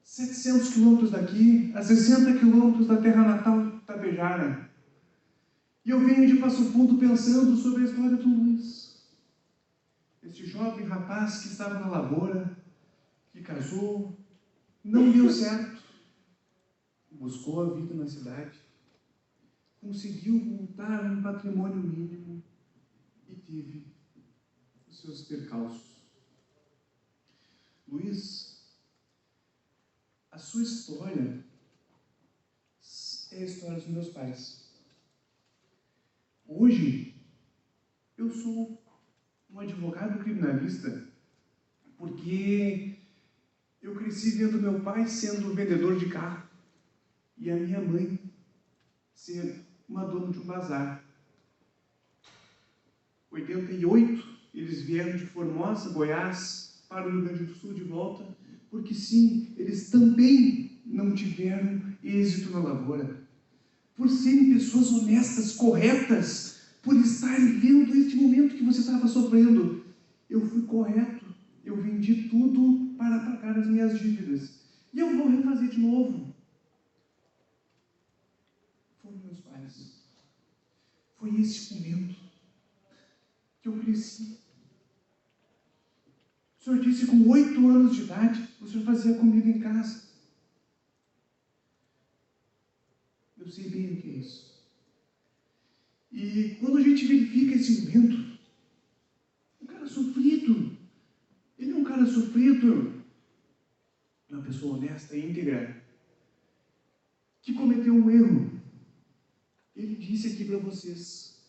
Speaker 2: 700 quilômetros daqui, a 60 quilômetros da terra natal Tapejara. E eu venho de Passo Fundo pensando sobre a história do Luiz. Este jovem rapaz que estava na lavoura, que casou, não deu certo, buscou a vida na cidade, conseguiu montar um patrimônio mínimo e teve os seus percalços. Luiz, a sua história é a história dos meus pais. Hoje, eu sou um advogado criminalista porque eu cresci vendo meu pai sendo vendedor de carro e a minha mãe ser uma dona de um bazar. Em 88, eles vieram de Formosa, Goiás, para o Rio Grande do Sul de volta, porque sim, eles também não tiveram êxito na lavoura. Por serem pessoas honestas, corretas, por estarem vendo este momento que você estava sofrendo. Eu fui correto, eu vendi tudo para pagar as minhas dívidas. E eu vou refazer de novo. Foram meus pais. Foi esse momento que eu cresci. O senhor disse que com 8 anos de idade, o senhor fazia comida em casa. Eu sei bem o que é isso. E quando a gente verifica esse momento, um cara sofrido, ele é um cara sofrido, uma pessoa honesta e íntegra, que cometeu um erro. Ele disse aqui para vocês,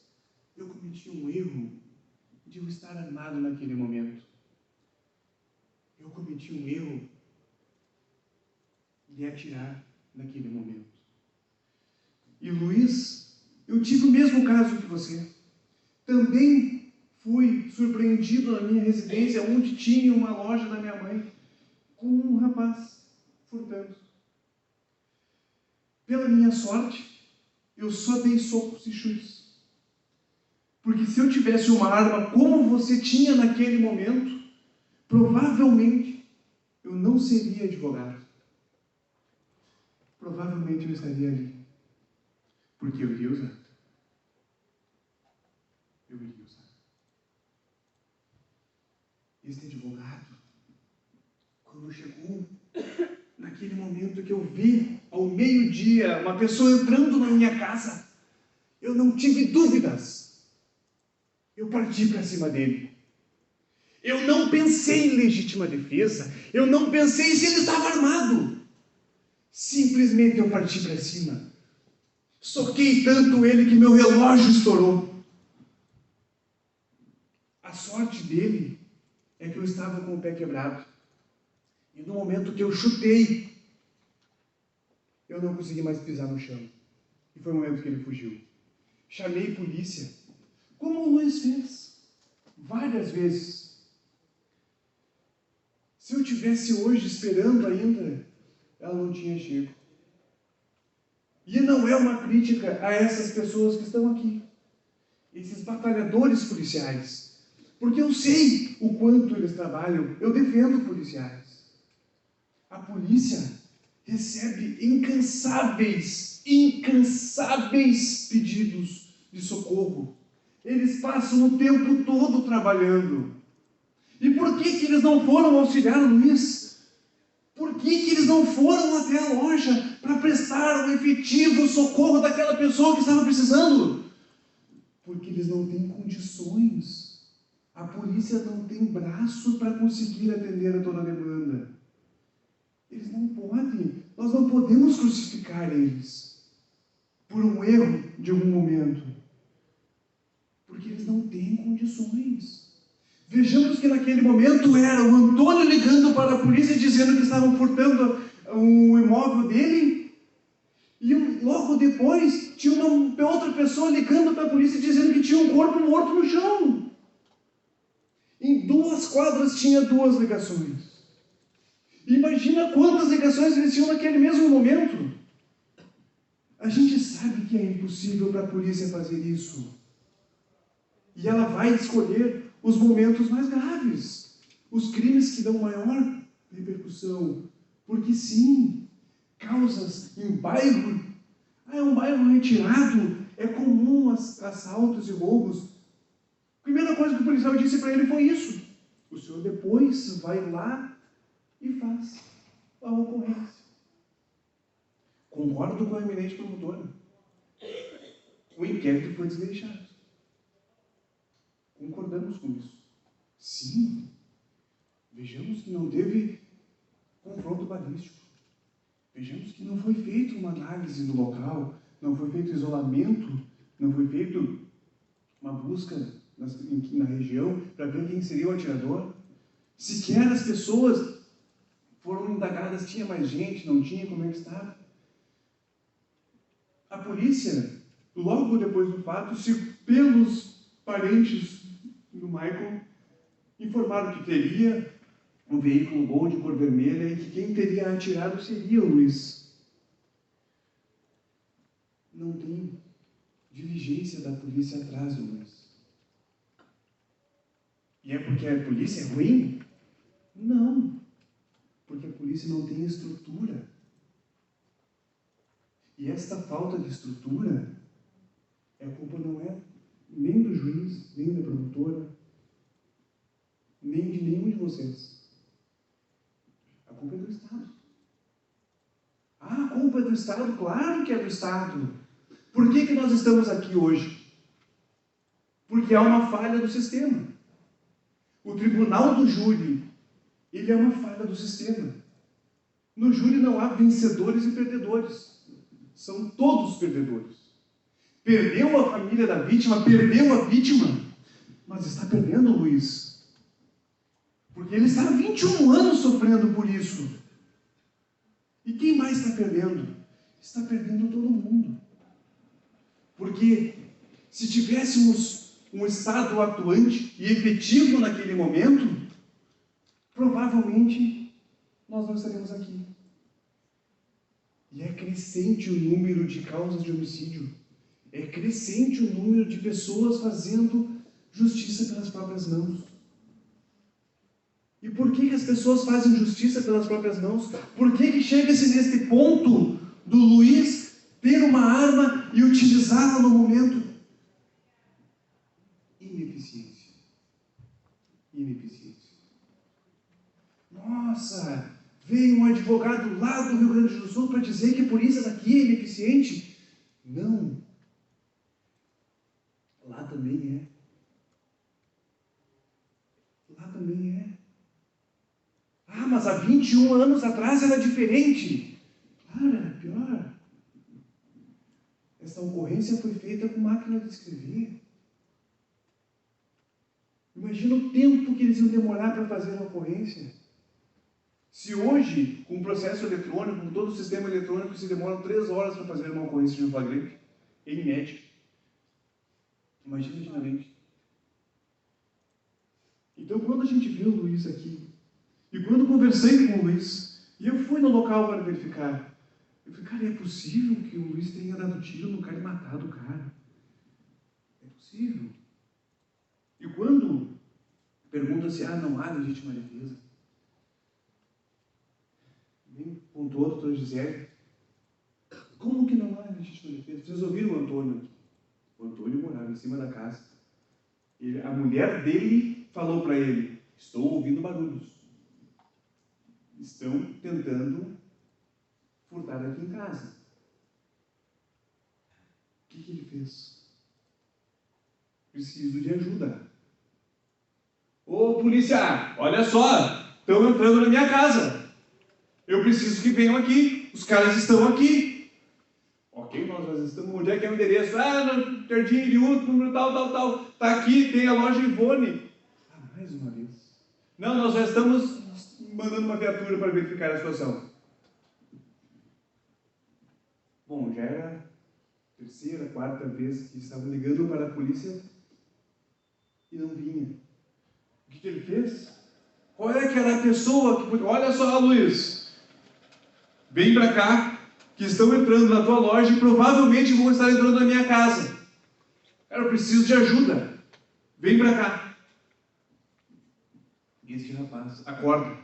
Speaker 2: eu cometi um erro de eu estar armado naquele momento. eu cometi um erro de atirar naquele momento. E Luiz, eu tive o mesmo caso que você. Também fui surpreendido na minha residência, onde tinha uma loja da minha mãe, com um rapaz furtando. Pela minha sorte, eu só dei socos e chutes. Porque se eu tivesse uma arma como você tinha naquele momento, provavelmente eu não seria advogado. Provavelmente eu estaria ali. Porque eu iria usar. Eu iria usar. Este advogado, quando chegou naquele momento que eu vi ao meio-dia uma pessoa entrando na minha casa, eu não tive dúvidas. Eu parti para cima dele. Eu não pensei em legítima defesa. Eu não pensei se ele estava armado. Simplesmente eu parti para cima. Soquei tanto ele que meu relógio estourou. A sorte dele é que eu estava com o pé quebrado. E no momento que eu chutei, eu não consegui mais pisar no chão. E foi o momento que ele fugiu. Chamei polícia, como o Luiz fez, várias vezes. Se eu tivesse hoje esperando ainda, ela não tinha chego. E não é uma crítica a essas pessoas que estão aqui, esses batalhadores policiais, porque eu sei o quanto eles trabalham, eu defendo policiais. A polícia recebe incansáveis pedidos de socorro. Eles passam o tempo todo trabalhando. E por que eles não foram auxiliar o Luiz? Por que eles não foram até a loja para prestar o efetivo socorro daquela pessoa que estava precisando? Porque eles não têm condições. A polícia não tem braço para conseguir atender a toda a demanda. Eles não podem. Nós não podemos crucificar eles por um erro de algum momento. Porque eles não têm condições. Vejamos que naquele momento era o Antônio ligando para a polícia dizendo que estavam furtando o imóvel dele. E logo depois tinha uma outra pessoa ligando para a polícia dizendo que tinha um corpo morto no chão. Em 2 quadras tinha 2 ligações. Imagina quantas ligações eles tinham naquele mesmo momento. A gente sabe que é impossível para a polícia fazer isso. E ela vai escolher os momentos mais graves, os crimes que dão maior repercussão. Porque sim, causas em bairro, é um bairro retirado, é comum assaltos e roubos. A primeira coisa que o policial disse para ele foi isso. O senhor depois vai lá e faz a ocorrência. Concordo com a eminente promotora. O inquérito foi desleixado. Concordamos com isso. Sim. Vejamos que não teve confronto balístico. Vejamos que não foi feita uma análise do local, não foi feito isolamento, não foi feito uma busca na região para ver quem seria o atirador. Sequer as pessoas foram indagadas, tinha mais gente, não tinha, como é que estava. A polícia, logo depois do fato, pelos parentes do Michael, informaram que teria um veículo Gol de cor vermelha e que quem teria atirado seria o Luiz. Não tem diligência da polícia atrás do Luiz. E é porque a polícia é ruim? Não. Porque a polícia não tem estrutura. E esta falta de estrutura, a culpa não é nem do juiz, nem da promotora, nem de nenhum de vocês. A culpa é do Estado. Ah, a culpa é do Estado? Claro que é do Estado. Por que nós estamos aqui hoje? Porque há uma falha do sistema. O tribunal do júri, ele é uma falha do sistema. No júri não há vencedores e perdedores. São todos perdedores. Perdeu a família da vítima, perdeu a vítima, mas está perdendo, Luiz. Porque ele está há 21 anos sofrendo por isso. E quem mais está perdendo? Está perdendo todo mundo. Porque se tivéssemos um Estado atuante e efetivo naquele momento, provavelmente nós não estaríamos aqui. E é crescente o número de causas de homicídio. É crescente o número de pessoas fazendo justiça pelas próprias mãos. E por que as pessoas fazem justiça pelas próprias mãos? Por que chega-se neste ponto do Luiz ter uma arma e utilizá-la no momento? Ineficiência. Ineficiência. Nossa, veio um advogado lá do Rio Grande do Sul para dizer que a polícia daqui é ineficiente. Não. Lá também é. Lá também é. Ah, mas há 21 anos atrás era diferente. Claro, era pior. Essa ocorrência foi feita com máquina de escrever. Imagina o tempo que eles iam demorar para fazer a ocorrência. Se hoje, com o processo eletrônico, com todo o sistema eletrônico, se demoram 3 horas para fazer uma ocorrência de um flagrante, em média. Imagina antigamente. Então, quando a gente vê o Luiz aqui, e quando conversei com o Luiz, e eu fui no local para verificar, eu falei, cara, é possível que o Luiz tenha dado tiro no cara e matado o cara? É possível. E quando pergunta-se, não há legítima defesa, bem pontuou a doutora Gisele, como que não há legítima defesa? Vocês ouviram o Antônio aqui? O Antônio morava em cima da casa. A mulher dele falou para ele, estou ouvindo barulhos. Estão tentando furtar aqui em casa. O que ele fez? Preciso de ajuda. Ô polícia, olha só, estão entrando na minha casa. Eu preciso que venham aqui. Os caras estão aqui. Ok, nós estamos. Onde é que é o endereço? No Jardim Iriúto, número tal. Está aqui, tem a loja Ivone. Mais uma vez. Não, nós já estamos mandando uma viatura para verificar a situação. Bom, já era a 3ª, 4ª vez que estavam ligando para a polícia e não vinha. O que ele fez? Qual é que era a pessoa que... Olha só, Luiz, vem para cá, que estão entrando na tua loja e provavelmente vão estar entrando na minha casa. Cara, eu preciso de ajuda. Vem para cá. E este rapaz acorda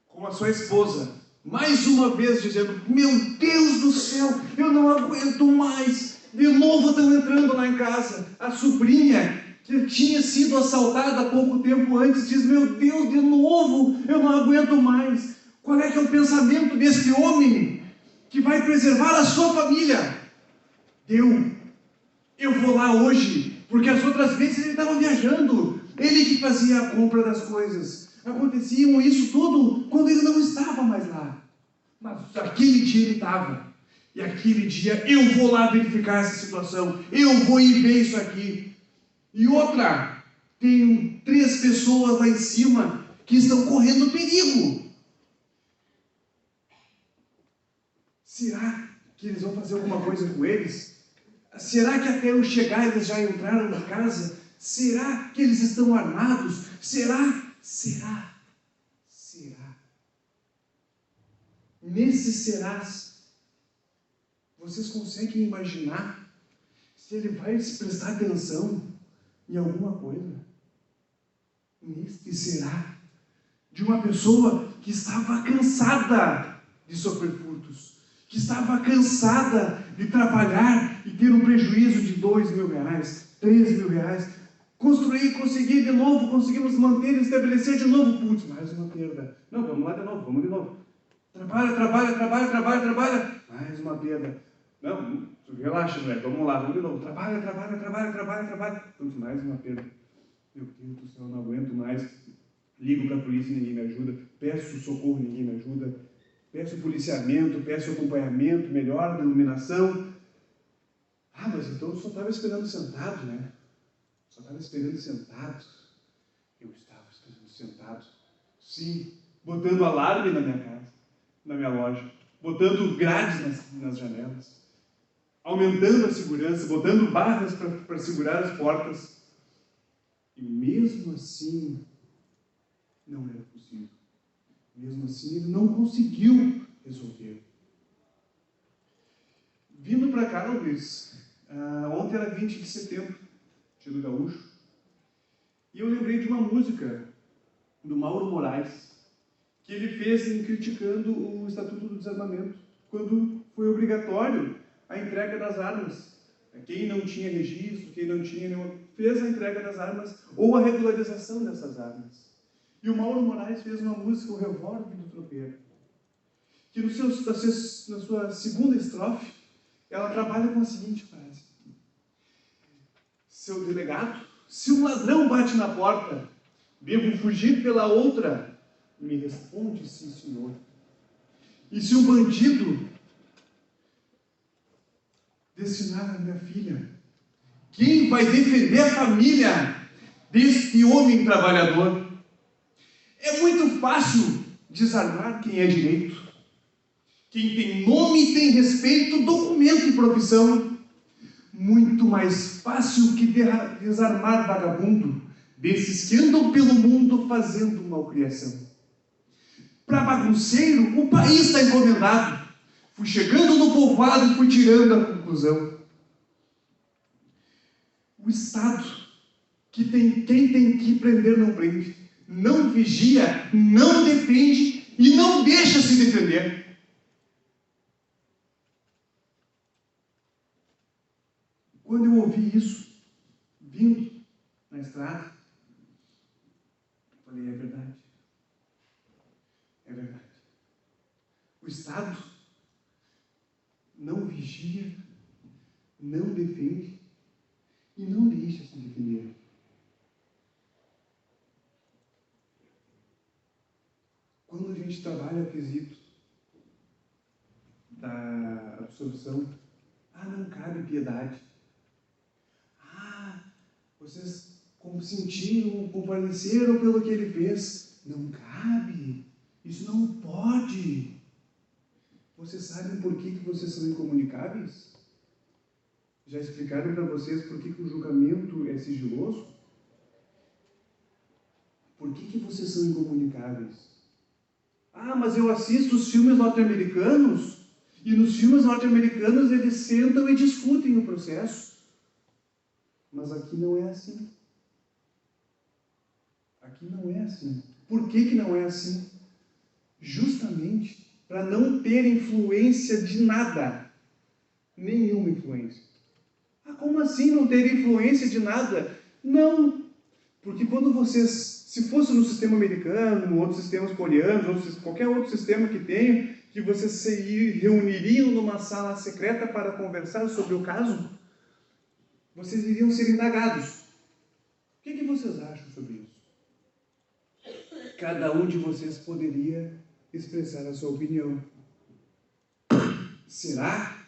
Speaker 2: com a sua esposa, mais uma vez dizendo, meu Deus do céu, eu não aguento mais. De novo estão entrando lá em casa. A sobrinha, que tinha sido assaltada há pouco tempo antes, diz, meu Deus, de novo, eu não aguento mais. Qual é que é o pensamento desse homem que vai preservar a sua família? Eu vou lá hoje, porque as outras vezes ele estava viajando. Ele que fazia a compra das coisas. Aconteciam isso tudo quando ele não estava mais lá. Mas aquele dia ele estava. E aquele dia eu vou lá verificar essa situação. Eu vou ir ver isso aqui. E outra, tem 3 pessoas lá em cima que estão correndo perigo. Será que eles vão fazer alguma coisa com eles? Será que até eu chegar eles já entraram na casa? Será que eles estão armados? Será? Nesses serás, vocês conseguem imaginar se ele vai prestar atenção em alguma coisa? Neste será de uma pessoa que estava cansada de sofrer furtos, que estava cansada de trabalhar e ter um prejuízo de R$2.000, R$3.000, conseguir de novo, conseguimos manter e estabelecer de novo, putz, mais uma perda. Não, vamos lá de novo, vamos de novo. Trabalha, mais uma perda. Não, relaxa, moleque, vamos lá, vamos de novo. Trabalha. Putz, mais uma perda. Meu Deus do céu, não aguento mais. Ligo para a polícia e ninguém me ajuda. Peço socorro, ninguém me ajuda. Peço policiamento, peço acompanhamento, melhora da iluminação. Mas então eu só estava esperando sentado, né? Eu estava esperando sentado. Sim, botando alarme na minha casa, na minha loja, botando grades nas janelas, aumentando a segurança, botando barras para segurar as portas. E mesmo assim, não era possível. Mesmo assim, ele não conseguiu resolver. Vindo para cá, Luiz, ontem era 20 de setembro, dia do Gaúcho, e eu lembrei de uma música do Mauro Moraes, que ele fez criticando o Estatuto do Desarmamento, quando foi obrigatório a entrega das armas. Quem não tinha registro, quem não tinha nenhuma, fez a entrega das armas ou a regularização dessas armas. E o Mauro Moraes fez uma música, O Revólver do Tropeiro, que na sua segunda estrofe, ela trabalha com a seguinte frase: seu delegado, se um ladrão bate na porta, devo fugir pela outra? Me responde, sim, senhor. E se um bandido destinar a minha filha, quem vai defender a família deste homem trabalhador? É muito fácil desarmar quem é direito. Quem tem nome e tem respeito, documento e profissão. Muito mais fácil que desarmar vagabundo, desses que andam pelo mundo fazendo malcriação. Para bagunceiro, o país está encomendado. Fui chegando no povoado e fui tirando a conclusão. O Estado, quem tem que prender não prende, não vigia, não defende e não deixa se defender. Quando eu ouvi isso, vindo na estrada, eu falei, é verdade. É verdade. O Estado não vigia, não defende e não deixa se defender. Quando a gente trabalha o quesito da absolvição, não cabe piedade. Vocês sentiram, compadeceram pelo que ele fez. Não cabe. Isso não pode. Vocês sabem por que vocês são incomunicáveis? Já explicaram para vocês por que o julgamento é sigiloso? Por que vocês são incomunicáveis? Mas eu assisto os filmes norte-americanos e nos filmes norte-americanos eles sentam e discutem o processo. Mas aqui não é assim. Aqui não é assim. Por que não é assim? Justamente para não ter influência de nada. Nenhuma influência. Como assim não ter influência de nada? Não. Porque quando vocês, se fosse no sistema americano, outros sistemas coreanos, qualquer outro sistema que tenha, que vocês se reuniriam numa sala secreta para conversar sobre o caso, vocês iriam ser indagados. O que vocês acham sobre isso? Cada um de vocês poderia expressar a sua opinião. Será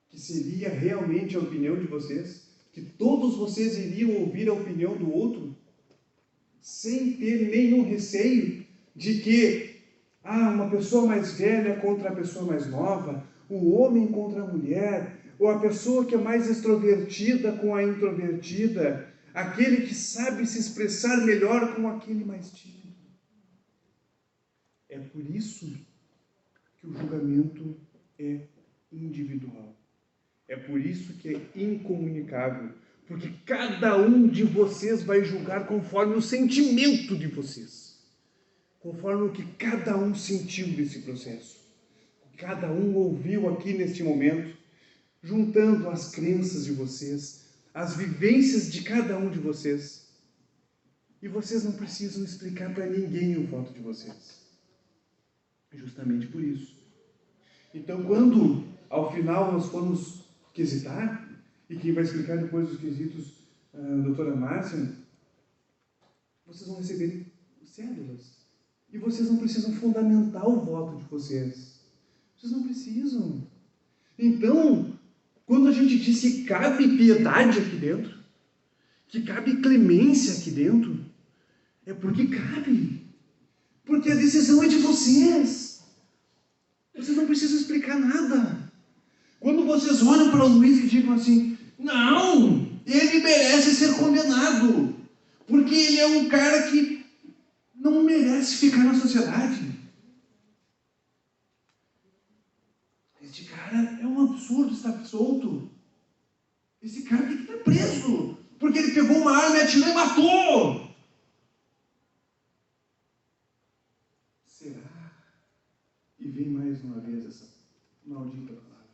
Speaker 2: que seria realmente a opinião de vocês? Que todos vocês iriam ouvir a opinião do outro? Sem ter nenhum receio de que uma pessoa mais velha contra a pessoa mais nova, o homem contra a mulher, ou a pessoa que é mais extrovertida com a introvertida, aquele que sabe se expressar melhor com aquele mais tímido. É por isso que o julgamento é individual. É por isso que é incomunicável. Porque cada um de vocês vai julgar conforme o sentimento de vocês. Conforme o que cada um sentiu desse processo. Cada um ouviu aqui neste momento, juntando as crenças de vocês, as vivências de cada um de vocês. E vocês não precisam explicar para ninguém o voto de vocês. Justamente por isso. Então, quando ao final nós formos quesitar, e quem vai explicar depois os quesitos, a doutora Márcia, vocês vão receber cédulas. E vocês não precisam fundamentar o voto de vocês. Vocês não precisam. Então, quando a gente diz que cabe piedade aqui dentro, que cabe clemência aqui dentro,
Speaker 5: É porque cabe. Porque a decisão é de vocês. Vocês não precisam explicar nada. Quando vocês olham para o Luiz e digam assim, não, ele merece ser condenado, porque ele é um cara que não merece ficar na sociedade. Este cara é um absurdo estar solto. Esse cara tem que estar preso, porque ele pegou uma arma e atirou e matou. Será? E vem mais uma vez essa maldita palavra.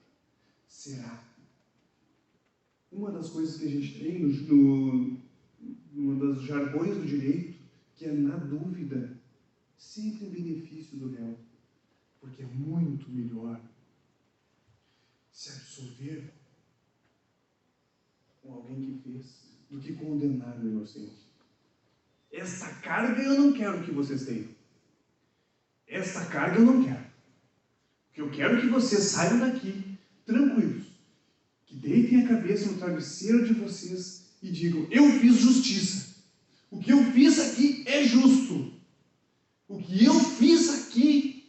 Speaker 5: Será? Uma das coisas que a gente tem uma das jargões do direito, que é na dúvida, sempre em benefício do réu, porque é muito melhor se absolver com alguém que fez do que condenar o inocente. Esta carga eu não quero que vocês tenham. Esta carga eu não quero. Porque eu quero que vocês saiam daqui tranquilos, que deitem a cabeça no travesseiro de vocês e digam, eu fiz justiça. O que eu fiz aqui é justo. O que eu fiz aqui,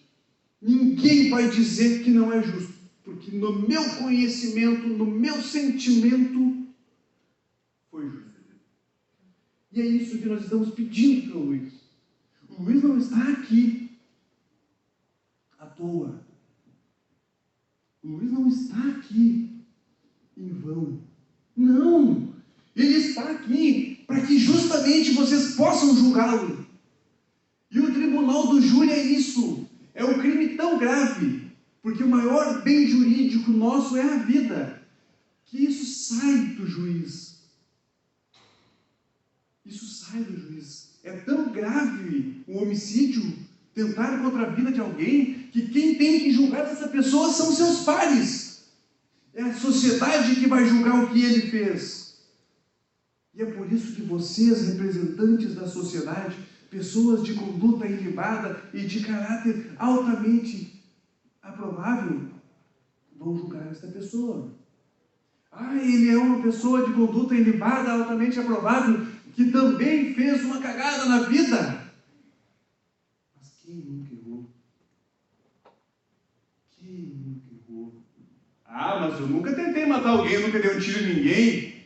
Speaker 5: ninguém vai dizer que não é justo. Porque no meu conhecimento, no meu sentimento, foi justo. E é isso que nós estamos pedindo para o Luiz. O Luiz não está aqui à toa. O Luiz não está aqui em vão. Não! Ele está aqui para que justamente vocês possam julgá-lo. E o tribunal do júri é isso. É um crime tão grave, porque o maior bem jurídico nosso é a vida, que isso sai do juiz. Isso sai do juiz. É tão grave o homicídio, tentar contra a vida de alguém, que quem tem que julgar essa pessoa são seus pares. É a sociedade que vai julgar o que ele fez. E é por isso que vocês, representantes da sociedade, pessoas de conduta ilibada e de caráter altamente aprovável, vão julgar esta pessoa. Ah, ele é uma pessoa de conduta ilibada, altamente aprovável, que também fez uma cagada na vida. Mas quem nunca errou? Quem nunca errou? Ah, mas eu nunca tentei matar alguém, eu nunca dei um tiro em ninguém.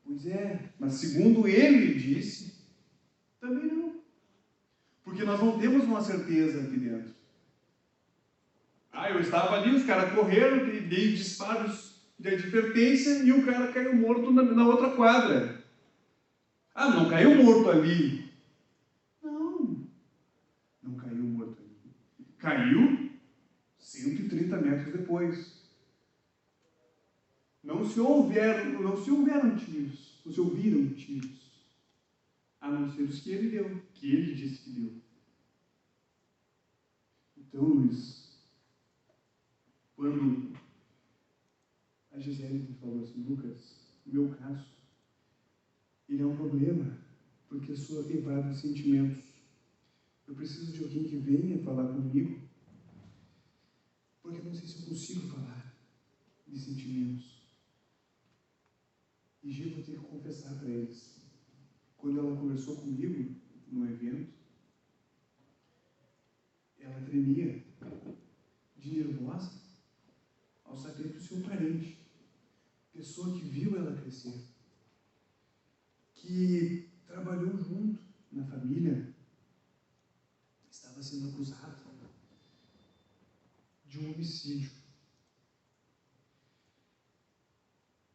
Speaker 5: Pois é, mas segundo ele disse, também não. Porque nós não temos uma certeza aqui dentro. Ah, eu estava ali, os caras correram, dei disparos de advertência e o cara caiu morto na outra quadra. Ah, não caiu morto ali. Não. Não caiu morto ali. Caiu 130 metros depois. Não se ouviram tiros. A não ser os que ele deu, que ele disse que deu. Então, Luiz, quando a Gisele me falou assim, Lucas, o meu caso, ele é um problema, porque eu sou evado de sentimentos. Eu preciso de alguém que venha falar comigo, porque eu não sei se eu consigo falar de sentimentos. E Gi, vou ter que confessar para eles. Quando ela conversou comigo no evento, ela tremia de nervosa ao saber que o seu parente, pessoa que viu ela crescer, que trabalhou junto na família, estava sendo acusado de um homicídio.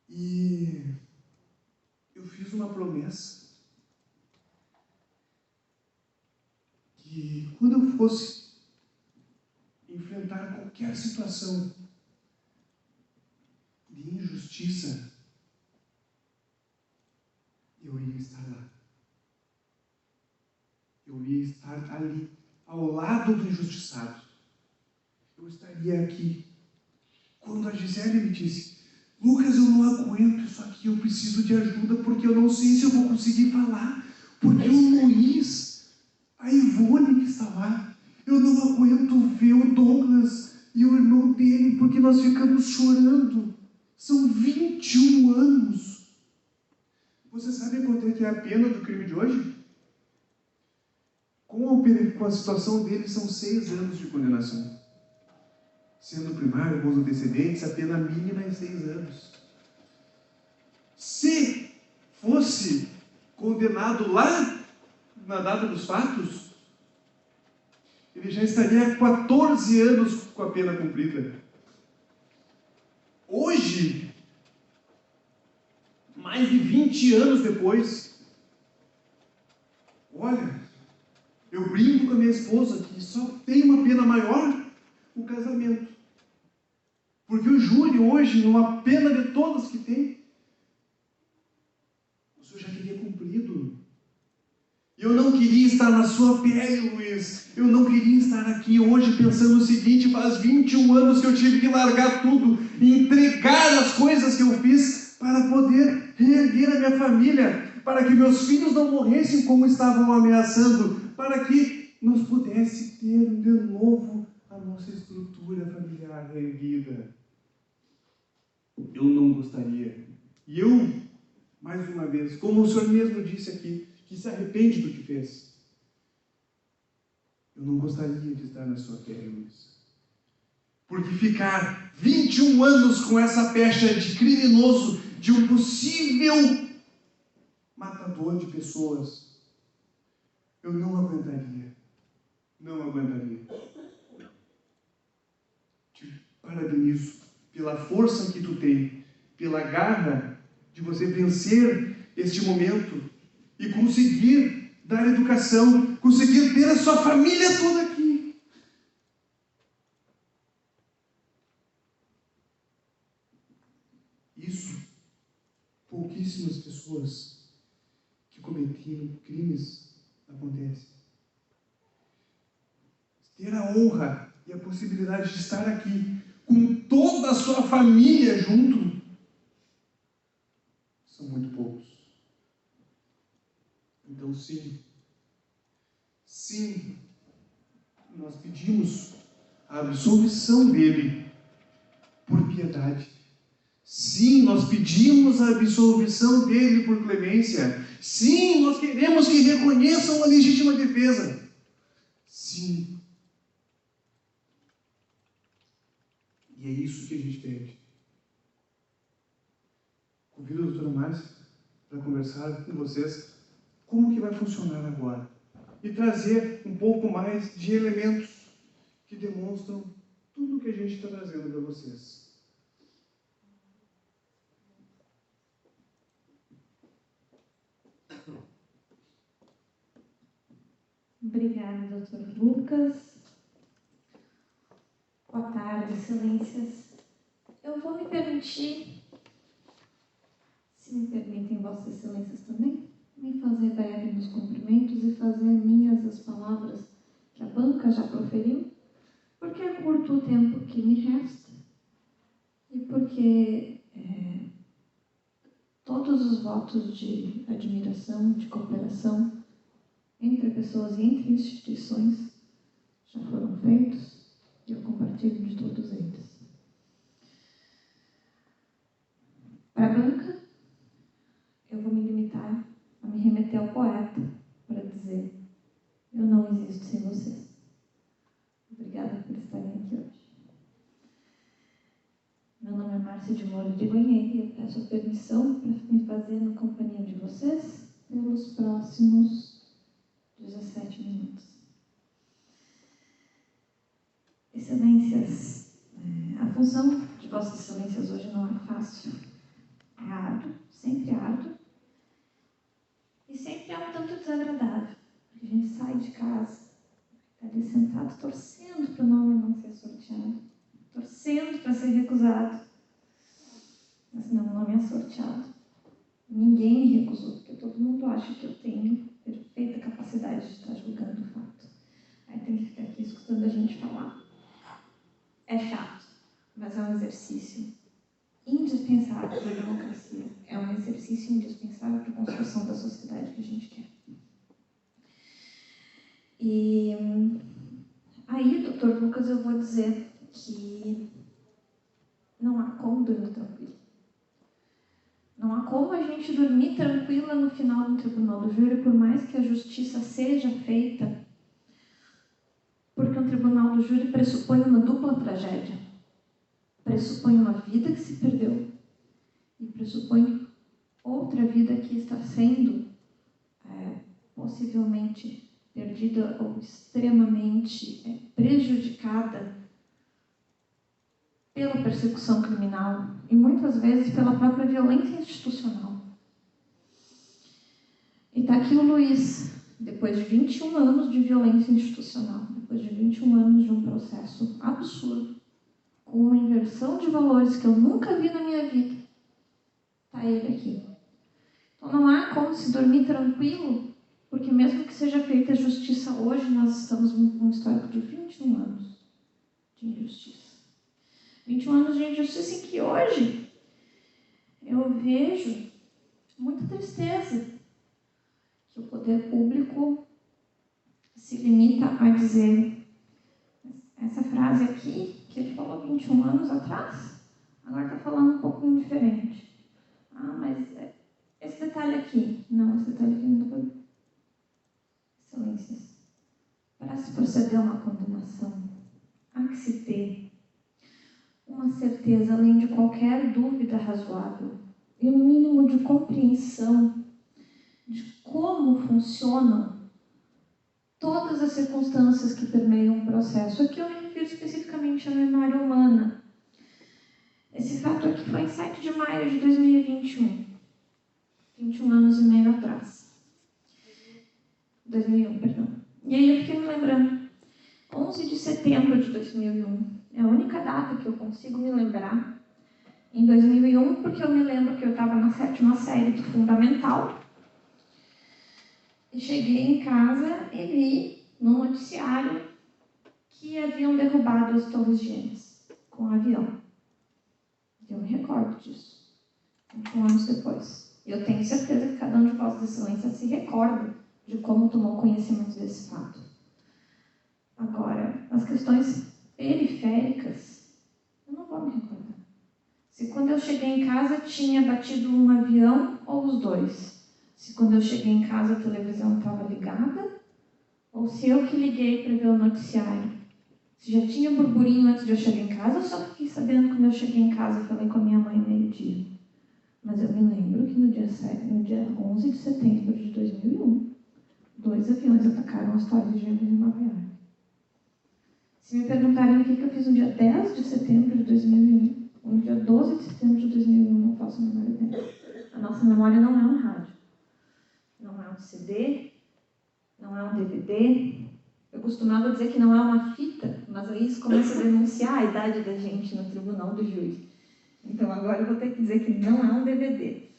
Speaker 5: E eu fiz uma promessa que quando eu fosse enfrentar qualquer situação de injustiça, eu ia estar lá. Eu ia estar ali, ao lado do injustiçado. Eu estaria aqui. Quando a Gisele me disse, Lucas, eu não aguento isso aqui, eu preciso de ajuda, porque eu não sei se eu vou conseguir falar, porque o Luiz, a Ivone que está lá, eu não aguento ver o Douglas e o irmão dele, porque nós ficamos chorando. São 21 anos. Você sabe quanto é que é a pena do crime de hoje? com a situação dele, são 6 anos de condenação. Sendo primário, com os antecedentes, a pena mínima é 6 anos. Se fosse condenado lá na data dos fatos, ele já estaria há 14 anos com a pena cumprida. Hoje, mais de 20 anos depois, olha, eu brinco com a minha esposa que só tem uma pena maior o casamento. Porque o júri hoje, numa pena de todas que tem, o senhor já teria cumprido. Eu não queria estar na sua pele, Luiz. Eu não queria estar aqui hoje pensando o seguinte: faz 21 anos que eu tive que largar tudo e entregar as coisas que eu fiz para poder reerguer a minha família, para que meus filhos não morressem como estavam ameaçando, para que nós pudéssemos ter de novo a nossa estrutura familiar reerguida. Eu não gostaria. E eu, mais uma vez, como o senhor mesmo disse aqui, que se arrepende do que fez, eu não gostaria de estar na sua pele, Luiz. Porque ficar 21 anos com essa pecha de criminoso, de um possível matador de pessoas, eu não aguentaria. Não aguentaria. Te parabenizo pela força que tu tem, pela garra de você vencer este momento e conseguir dar educação, conseguir ter a sua família toda aqui. Isso, pouquíssimas pessoas que cometeram crimes acontecem. Ter a honra e a possibilidade de estar aqui com toda a sua família junto, são muito poucos. Então, sim, nós pedimos a absolvição dele por piedade. Sim, nós pedimos a absolvição dele por clemência. Sim, nós queremos que reconheçam a legítima defesa. Sim. E é isso que a gente pede. Convido a doutora Márcia para conversar com vocês como que vai funcionar agora e trazer um pouco mais de elementos que demonstram tudo o que a gente está trazendo para vocês.
Speaker 1: Obrigada, Dr. Lucas. Boa tarde, excelências. Eu vou me permitir, se me permitem vossas excelências também, me fazer breve nos cumprimentos e fazer minhas as palavras que a banca já proferiu, porque é curto o tempo que me resta e porque todos os votos de admiração, de cooperação entre pessoas e entre instituições já foram feitos e eu compartilho de todos eles. Para a banca, eu vou me limitar a me remeter ao poeta para dizer: eu não existo sem vocês. Obrigada por estarem aqui hoje. Meu nome é Márcia de Moura de Gonheiro e eu peço a permissão para me fazer na companhia de vocês pelos próximos 17 minutos. Excelências, a função de vossas excelências hoje não é fácil. É árduo, sempre árduo. E sempre é um tanto desagradável. Porque a gente sai de casa, está ali sentado, torcendo para o nome não ser sorteado, torcendo para ser recusado. Mas não, o nome é sorteado. Ninguém me recusou, porque todo mundo acha que eu tenho perfeita capacidade de estar julgando o fato. Aí tem que ficar aqui escutando a gente falar. É chato, mas é um exercício indispensável para a democracia. É um exercício indispensável para a construção da sociedade que a gente quer. E aí, doutor Lucas, eu vou dizer que não há como dormir tranquilo. Não há como a gente dormir tranquila no final do tribunal do júri, por mais que a justiça seja feita no tribunal do júri pressupõe uma dupla tragédia. Pressupõe uma vida que se perdeu e pressupõe outra vida que está sendo possivelmente perdida ou extremamente prejudicada pela persecução criminal e muitas vezes pela própria violência institucional. E está aqui o Luiz, depois de 21 anos de violência institucional, depois de 21 anos de um processo absurdo, com uma inversão de valores que eu nunca vi na minha vida, está ele aqui. Então não há como se dormir tranquilo, porque mesmo que seja feita justiça hoje, nós estamos com um histórico de 21 anos de injustiça. 21 anos de injustiça em que hoje eu vejo muita tristeza que o poder público se limita a dizer essa frase aqui, que ele falou 21 anos atrás, agora está falando um pouquinho diferente. Ah, mas esse detalhe aqui, não, esse detalhe aqui não foi. Excelências, para se proceder a uma condenação, há que se ter uma certeza, além de qualquer dúvida razoável, e um mínimo de compreensão de como funcionam todas as circunstâncias que permeiam o processo. Aqui eu me refiro especificamente à memória humana. Esse fato aqui foi em 7 de maio de 2021, 21 anos e meio atrás. 2001, perdão. E aí eu fiquei me lembrando, 11 de setembro de 2001, é a única data que eu consigo me lembrar, em 2001, porque eu me lembro que eu estava na 7ª série do Fundamental, e cheguei em casa e vi no noticiário que haviam derrubado as Torres Gêmeas com um avião. Eu me recordo disso, 21 anos depois. E eu tenho certeza que cada um de Vossa Excelência se recorda de como tomou conhecimento desse fato. Agora, as questões periféricas, eu não vou me recordar. Se quando eu cheguei em casa tinha batido um avião ou os dois. Se quando eu cheguei em casa a televisão estava ligada, ou se eu que liguei para ver o noticiário. Se já tinha burburinho antes de eu chegar em casa, eu só fiquei sabendo quando eu cheguei em casa e falei com a minha mãe meio-dia. Mas eu me lembro que no dia 11 de setembro de 2001, 2 aviões atacaram as Torres Gêmeas em Nova York. Se me perguntarem o que eu fiz no dia 10 de setembro de 2001, ou no dia 12 de setembro de 2001, não faço a menor ideia. A nossa memória não é um rádio. Não é um CD, não é um DVD. Eu costumava dizer que não é uma fita, mas aí isso começa a denunciar a idade da gente no tribunal do júri. Então agora eu vou ter que dizer que não é um DVD.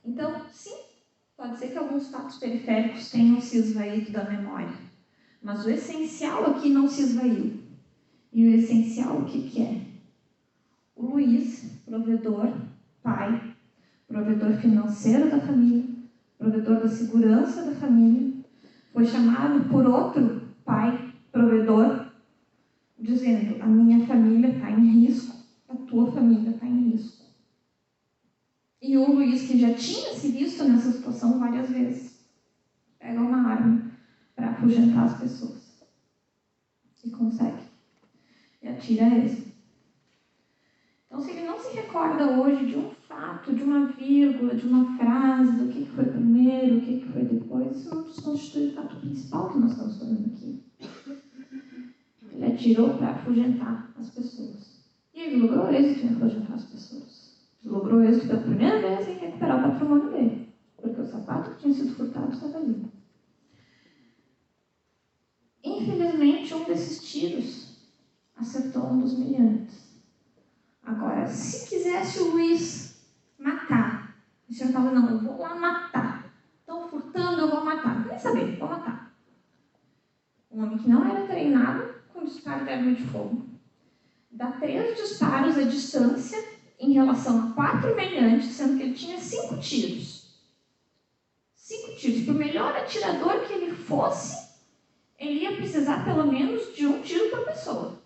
Speaker 1: Então, sim, pode ser que alguns fatos periféricos tenham se esvaído da memória, mas o essencial aqui não se esvaiu. E o essencial o que é? O Luiz, provedor, pai, provedor financeiro da família, provedor da segurança da família, foi chamado por outro pai, provedor, dizendo: a minha família está em risco, a tua família está em risco. E o Luiz, que já tinha se visto nessa situação várias vezes, pega uma arma para afugentar as pessoas. E consegue. E atira a esmo. Então, se ele não se recorda hoje de um fato, de uma vírgula, de uma frase, do que foi primeiro, o que foi depois, isso não desconstitui o fato principal que nós estamos falando aqui. Ele atirou para afugentar as pessoas. E ele logrou êxito em afugentar as pessoas. Ele logrou êxito pela primeira vez em recuperar o patrimônio dele, porque o sapato que tinha sido furtado estava ali. Infelizmente, um desses tiros acertou um dos miliantes. Agora, se quisesse o Luiz matar, o senhor fala: não, eu vou lá matar. Estão furtando, eu vou matar. Nem saber, vou matar. Um homem que não era treinado com disparo de arma de fogo dá 3 disparos à distância em relação a 4 meliantes, sendo que ele tinha 5 tiros. 5 tiros. Por melhor atirador que ele fosse, ele ia precisar pelo menos de 1 tiro por pessoa.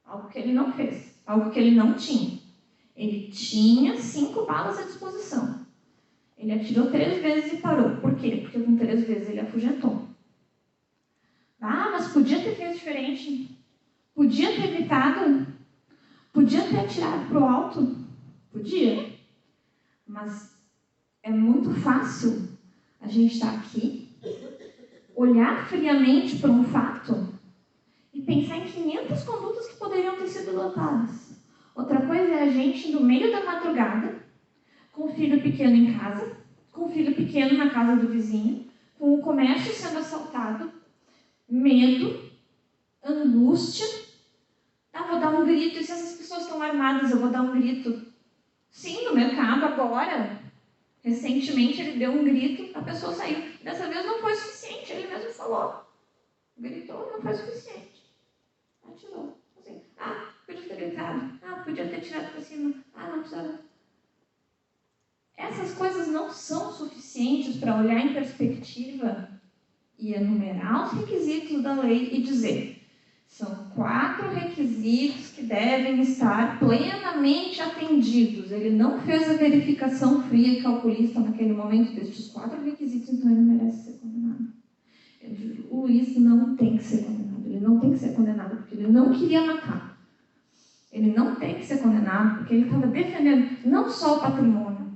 Speaker 1: Algo que ele não fez. Algo que ele não tinha. Ele tinha 5 balas à disposição. Ele atirou 3 vezes e parou. Por quê? Porque com 3 vezes ele afugentou. diferente? Podia ter gritado? Podia ter atirado para o alto? Podia. Mas é muito fácil a gente estar aqui, olhar friamente para um fato e pensar em 500 condutas que poderiam ter sido adotadas. Outra coisa é a gente, no meio da madrugada, com o filho pequeno em casa, com o filho pequeno na casa do vizinho, com o comércio sendo assaltado, medo, angústia. Vou dar um grito, e se essas pessoas estão armadas, eu vou dar um grito. Sim, no mercado agora, recentemente ele deu um grito, a pessoa saiu. Dessa vez não foi suficiente, ele mesmo falou. Gritou, não foi suficiente. Atirou. Assim, podia ter gritado. Podia ter tirado para cima. Não precisava. Essas coisas não são suficientes para olhar em perspectiva e enumerar os requisitos da lei e dizer: são 4 requisitos que devem estar plenamente atendidos. Ele não fez a verificação fria e calculista naquele momento destes 4 requisitos, então ele merece ser condenado. O Luiz não tem que ser condenado. Ele não tem que ser condenado porque ele não queria matar. Ele não tem que ser condenado porque ele estava defendendo não só o patrimônio,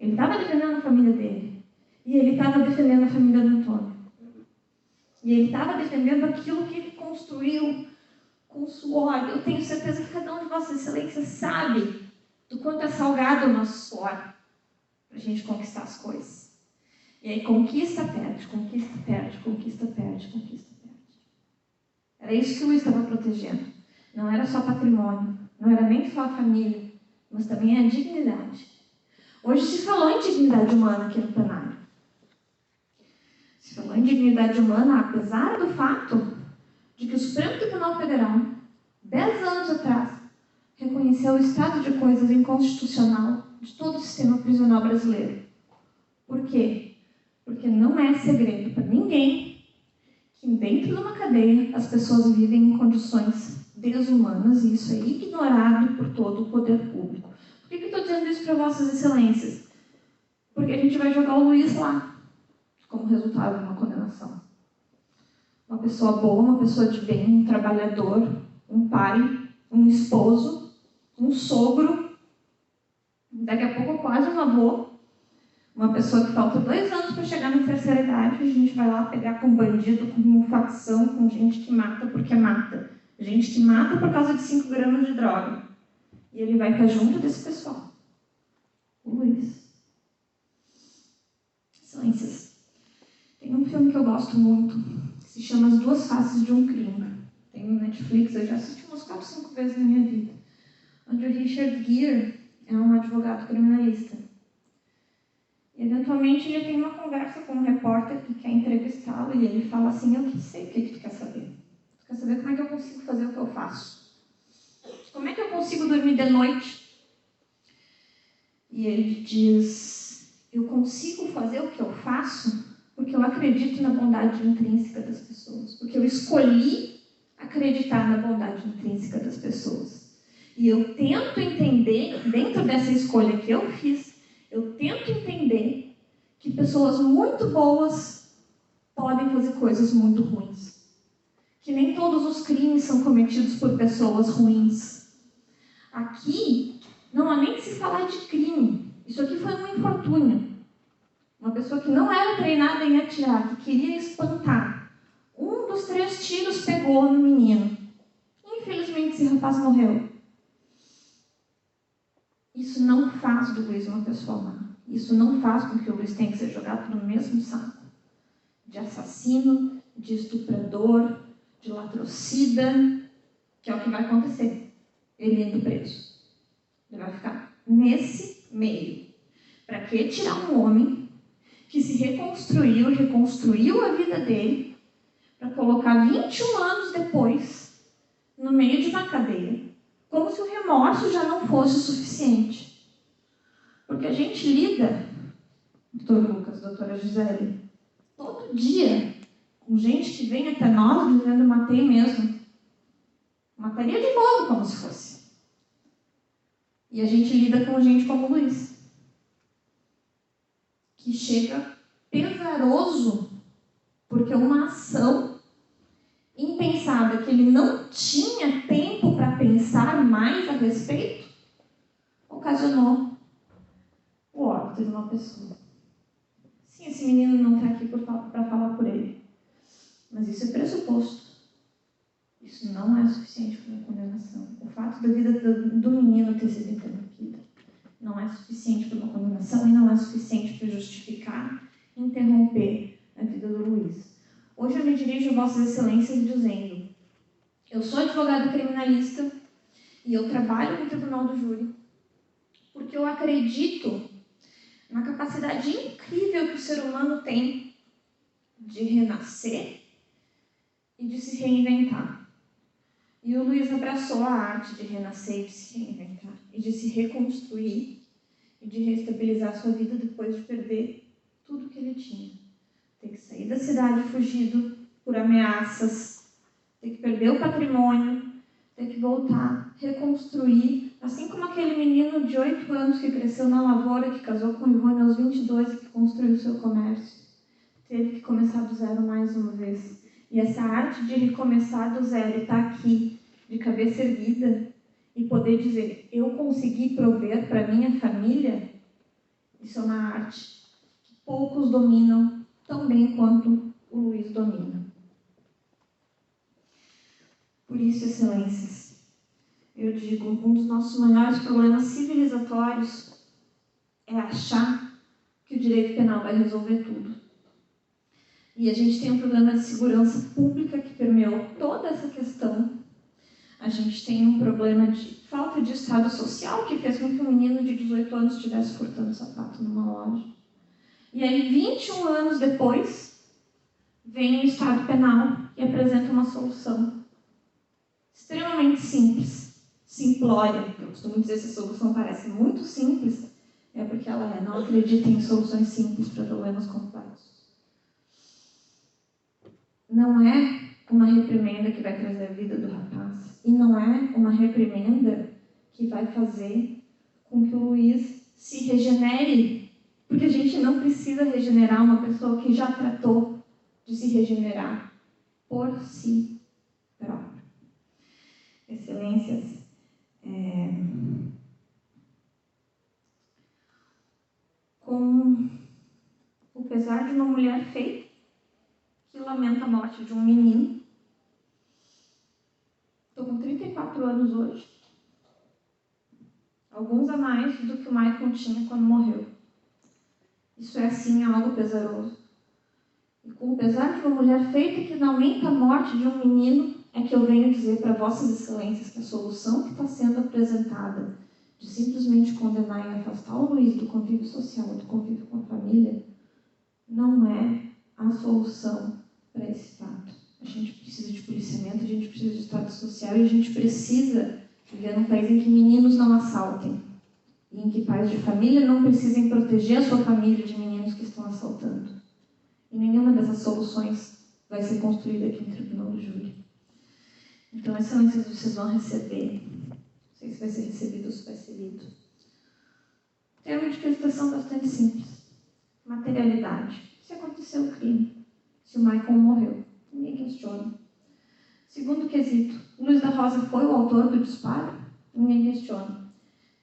Speaker 1: ele estava defendendo a família dele. E ele estava defendendo a família do Antônio. E ele estava defendendo aquilo que ele construiu com suor. Eu tenho certeza que cada um de Vossa Excelência sabe do quanto é salgado o nosso suor para a gente conquistar as coisas. E aí conquista, perde, conquista, perde, conquista, perde, conquista, perde. Era isso que o Luiz estava protegendo. Não era só patrimônio, não era nem só a família, mas também a dignidade. Hoje se falou em dignidade humana aqui no plenário. Se falou em dignidade humana, apesar do fato de que o Supremo Tribunal Federal, 10 anos atrás, reconheceu o estado de coisas inconstitucional de todo o sistema prisional brasileiro. Por quê? Porque não é segredo para ninguém que dentro de uma cadeia as pessoas vivem em condições desumanas, e isso é ignorado por todo o poder público. Por que eu estou dizendo isso para Vossas Excelências? Porque a gente vai jogar o Luiz lá, como resultado de uma condenação. Uma pessoa boa, uma pessoa de bem, um trabalhador, um pai, um esposo, um sogro, daqui a pouco quase um avô, uma pessoa que falta 2 anos para chegar na terceira idade, a gente vai lá pegar com bandido, com facção, com gente que mata porque mata. Gente que mata por causa de 5 gramas de droga. E ele vai estar junto desse pessoal. O Luiz. Excelências, tem um filme que eu gosto muito, que se chama As Duas Faces de um Crime. Tem no Netflix, eu já assisti umas 4, 5 vezes na minha vida. Onde o Richard Gere é um advogado criminalista. E, eventualmente, ele tem uma conversa com um repórter que quer entrevistá-lo e ele fala assim: eu sei o que tu quer saber. Tu quer saber como é que eu consigo fazer o que eu faço? Como é que eu consigo dormir de noite? E ele diz: eu consigo fazer o que eu faço porque eu acredito na bondade intrínseca das pessoas. Porque eu escolhi acreditar na bondade intrínseca das pessoas. E eu tento entender, dentro dessa escolha que eu fiz, eu tento entender que pessoas muito boas podem fazer coisas muito ruins. Que nem todos os crimes são cometidos por pessoas ruins. Aqui, não há nem que se falar de crime. Isso aqui foi um infortúnio. Uma pessoa que não era treinada em atirar, que queria espantar. Um dos 3 tiros pegou no menino. Infelizmente, esse rapaz morreu. Isso não faz do Luiz uma pessoa má. Isso não faz com que o Luiz tenha que ser jogado no mesmo saco de assassino, de estuprador, de latrocida, que é o que vai acontecer. Ele indo preso. Ele vai ficar nesse meio. Para que tirar um homem que se reconstruiu a vida dele, para colocar 21 anos depois no meio de uma cadeia, como se o remorso já não fosse o suficiente. Porque a gente lida, doutor Lucas, doutora Gisele, todo dia com gente que vem até nós dizendo: matei mesmo. Mataria de novo, como se fosse. E a gente lida com gente como o Luiz, que chega pesaroso porque uma ação impensada pensava que ele não tinha tempo para pensar mais a respeito, ocasionou o óbito de uma pessoa. Sim, esse menino não está aqui para falar por ele, mas isso é pressuposto. Isso não é suficiente para uma condenação. O fato da vida do menino ter sido interrompida não é suficiente para uma condenação e não é suficiente para justificar interromper a vida do Luiz. Hoje eu me dirijo a Vossas Excelências dizendo: eu sou advogada criminalista e eu trabalho no Tribunal do Júri porque eu acredito na capacidade incrível que o ser humano tem de renascer e de se reinventar. E o Luiz abraçou a arte de renascer e de se reinventar, e de se reconstruir, e de reestabilizar sua vida depois de perder tudo que ele tinha. Ter que sair da cidade fugido por ameaças, ter que perder o patrimônio, ter que voltar, reconstruir, assim como aquele menino de 8 anos que cresceu na lavoura, que casou com Ivone aos 22 e que construiu seu comércio. Teve que começar do zero mais uma vez. E essa arte de recomeçar do zero e estar aqui, de cabeça erguida, e poder dizer: eu consegui prover para minha família, isso é uma arte que poucos dominam tão bem quanto o Luiz domina. Por isso, Excelências, eu digo, um dos nossos maiores problemas civilizatórios é achar que o direito penal vai resolver tudo. E a gente tem um problema de segurança pública que permeou toda essa questão. A gente tem um problema de falta de estado social que fez com que um menino de 18 anos estivesse furtando sapato numa loja. E aí, 21 anos depois, vem o estado penal e apresenta uma solução extremamente simples, simplória. Eu costumo dizer, se a solução parece muito simples, é porque ela é. Não acreditem em soluções simples para problemas complexos. Não é uma reprimenda que vai trazer a vida do rapaz. E não é uma reprimenda que vai fazer com que o Luiz se regenere. Porque a gente não precisa regenerar uma pessoa que já tratou de se regenerar por si própria. Excelências, com o pesar de uma mulher feita, que lamenta a morte de um menino. Estou com 34 anos hoje. Alguns a mais do que o Michael tinha quando morreu. Isso é, assim, algo pesaroso. E com o pesar de uma mulher feita que lamenta a morte de um menino, é que eu venho dizer para Vossas Excelências que a solução que está sendo apresentada de simplesmente condenar e afastar o Luiz do convívio social, do convívio com a família, não é a solução para esse fato. A gente precisa de policiamento, a gente precisa de estado social e a gente precisa viver num país em que meninos não assaltem e em que pais de família não precisem proteger a sua família de meninos que estão assaltando. E nenhuma dessas soluções vai ser construída aqui no Tribunal do Júri. Então, Excelências, vocês vão receber, não sei se vai ser recebido ou se vai ser lido, termo de quesitação bastante simples. Materialidade. Se aconteceu o crime, se o Michael morreu, ninguém questiona. Segundo quesito, Luiz da Rosa foi o autor do disparo? Ninguém questiona.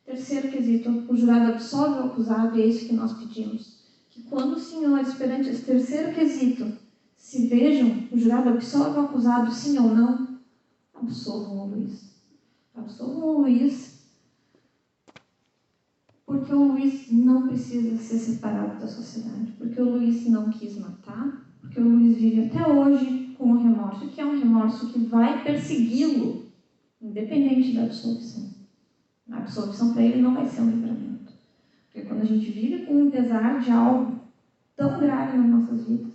Speaker 1: Terceiro quesito, o jurado absolve o acusado, e é isso que nós pedimos. Que quando os senhores, perante esse terceiro quesito, se vejam, o jurado absolve o acusado, sim ou não, absolvam o Luiz. Absolvam o Luiz, porque o Luiz não precisa ser separado da sociedade, porque o Luiz não quis matar, porque o Luiz vive até hoje com o remorso, que é um remorso que vai persegui-lo, independente da absolvição. A absolvição para ele não vai ser um livramento. Porque quando a gente vive com um pesar de algo tão grave nas nossas vidas,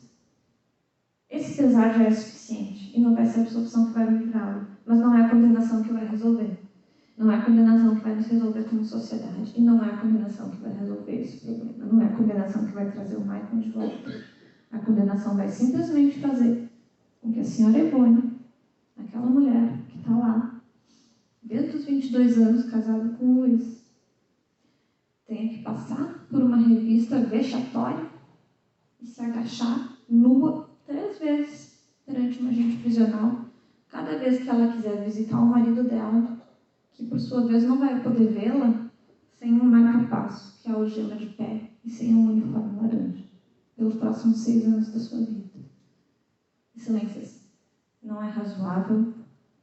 Speaker 1: esse pesar já é suficiente e não vai ser a absolvição que vai livrá-lo, mas não é a condenação que vai resolver. Não é a condenação que vai nos resolver como sociedade e não é a condenação que vai resolver esse problema. Não é a condenação que vai trazer o Michael de volta. A condenação vai simplesmente fazer com que a senhora Ivone, aquela mulher que está lá, desde os 22 anos, casada com o Luiz, tenha que passar por uma revista vexatória e se agachar nua 3 vezes perante um agente prisional, cada cada vez que ela quiser visitar o marido dela, que por sua vez não vai poder vê-la sem um marca-passo, que é a algema de pé, e sem um uniforme laranja, pelos próximos 6 anos da sua vida. Excelências, não é razoável,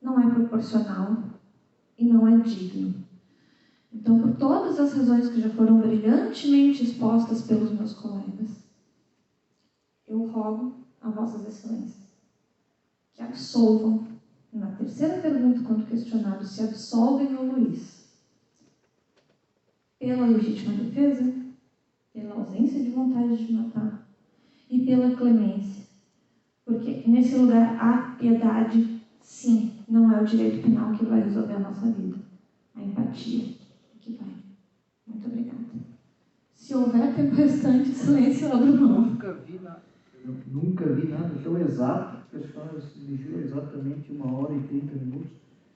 Speaker 1: não é proporcional e não é digno. Então, por todas as razões que já foram brilhantemente expostas pelos meus colegas, eu rogo a vossas excelências que absolvam, na terceira pergunta, quando questionado se absolvem o Luiz pela legítima defesa, pela ausência de vontade de matar e pela clemência. Porque nesse lugar a piedade, sim, não é o direito penal que vai resolver a nossa vida. A empatia que vai. Muito obrigada. Se houver tempo restante, silêncio, eu abro mão.
Speaker 3: Eu nunca vi nada tão exato, porque a senhora se dirigiu exatamente 1h30.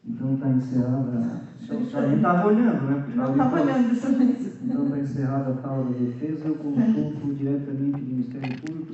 Speaker 3: Então está encerrada. A gente estava olhando, né?
Speaker 1: Não estava olhando, excelência.
Speaker 3: Então está encerrada a fala da defesa. Eu consulto diretamente o Ministério Público.